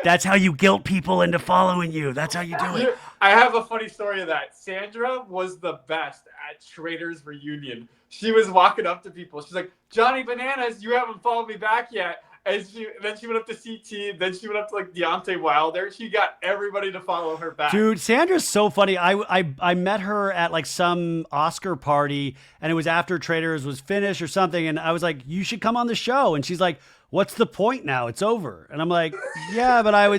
That's how you guilt people into following you. That's how you do it. I have a funny story of that. Sandra was the best at Trader's reunion. She was walking up to people. She's like, Johnny Bananas, you haven't followed me back yet. And then she went up to CT. Then she went up to like Deontay Wilder. She got everybody to follow her back. Dude, Sandra's so funny. I met her at like some Oscar party, and it was after Traders was finished or something. And I was like, you should come on the show. And she's like, what's the point now? It's over. And I'm like, yeah, but I'd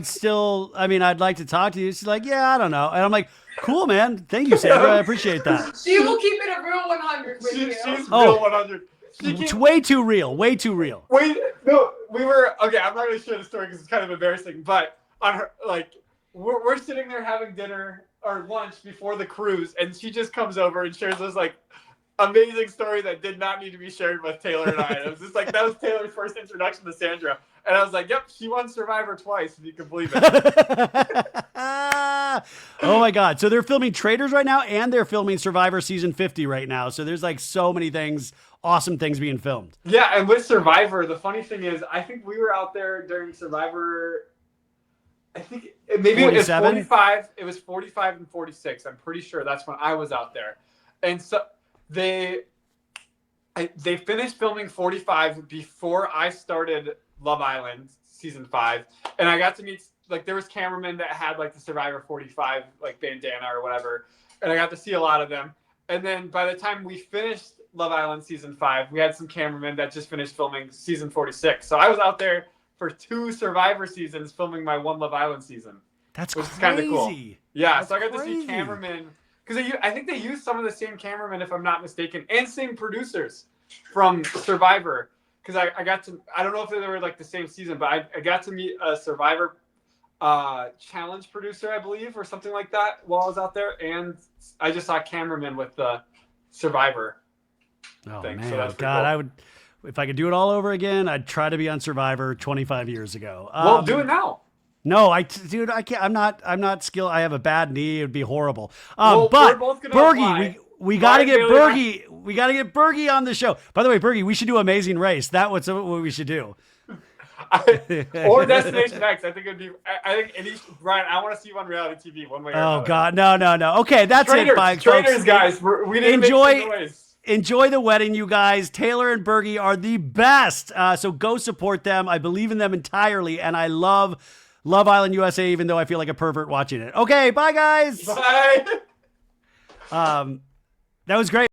like to talk to you. She's like, yeah, I don't know. And I'm like, cool, man. Thank you, Sandra. I appreciate that. She will keep it a real 100 with you. She's real 100. It's way too real. Way too real. Wait, no, we were okay. I'm not going to share the story because it's kind of embarrassing. But on her, like, we're sitting there having dinner or lunch before the cruise, and she just comes over and shares this like amazing story that did not need to be shared with Taylor and I. It was just like that was Taylor's first introduction to Sandra, and I was like, "Yep, she won Survivor twice, if you can believe it." Oh my God! So they're filming Traders right now, and they're filming Survivor season 50 right now. So there's like so many things. Awesome things being filmed. Yeah, and with Survivor, the funny thing is, I think we were out there during Survivor. I think maybe 47? it was 45. It was 45 and 46. I'm pretty sure that's when I was out there. And so they finished filming 45 before I started Love Island season 5, and I got to meet like there was cameramen that had like the Survivor 45 like bandana or whatever, and I got to see a lot of them. And then by the time we finished Love Island season 5, we had some cameramen that just finished filming season 46. So I was out there for 2 Survivor seasons filming my one Love Island season. That's which crazy. is kind of cool. Yeah, That's so I got crazy. to see cameramen because I think they used some of the same cameramen, if I'm not mistaken, and same producers from Survivor. Because I got to, I don't know if they were like the same season, but I got to meet a Survivor challenge producer, I believe, or something like that while I was out there. And I just saw cameramen with the Survivor thing. Man, So that's God, cool. I would, if I could do it all over again, I'd try to be on Survivor 25 years ago. Well, do it now. No, dude, I can't. I'm not skilled. I have a bad knee. It would be horrible. Well, But we're both gonna Bergie, apply. we got to get Ryan Bailey- Bergie. We got to get Bergie on the show. By the way, Bergie, we should do Amazing Race. That's what we should do. Or Destination X. I think it'd be. I think any Brian. I want to see you on reality TV one way or another. Oh God, no. Okay, that's Traders, it, folks. Traders, guys. We didn't Enjoy- make some noise. Enjoy the wedding, you guys. Taylor and Bergie are the best. So go support them. I believe in them entirely, and I love Island USA, even though I feel like a pervert watching it. Okay, bye, guys. Bye. That was great.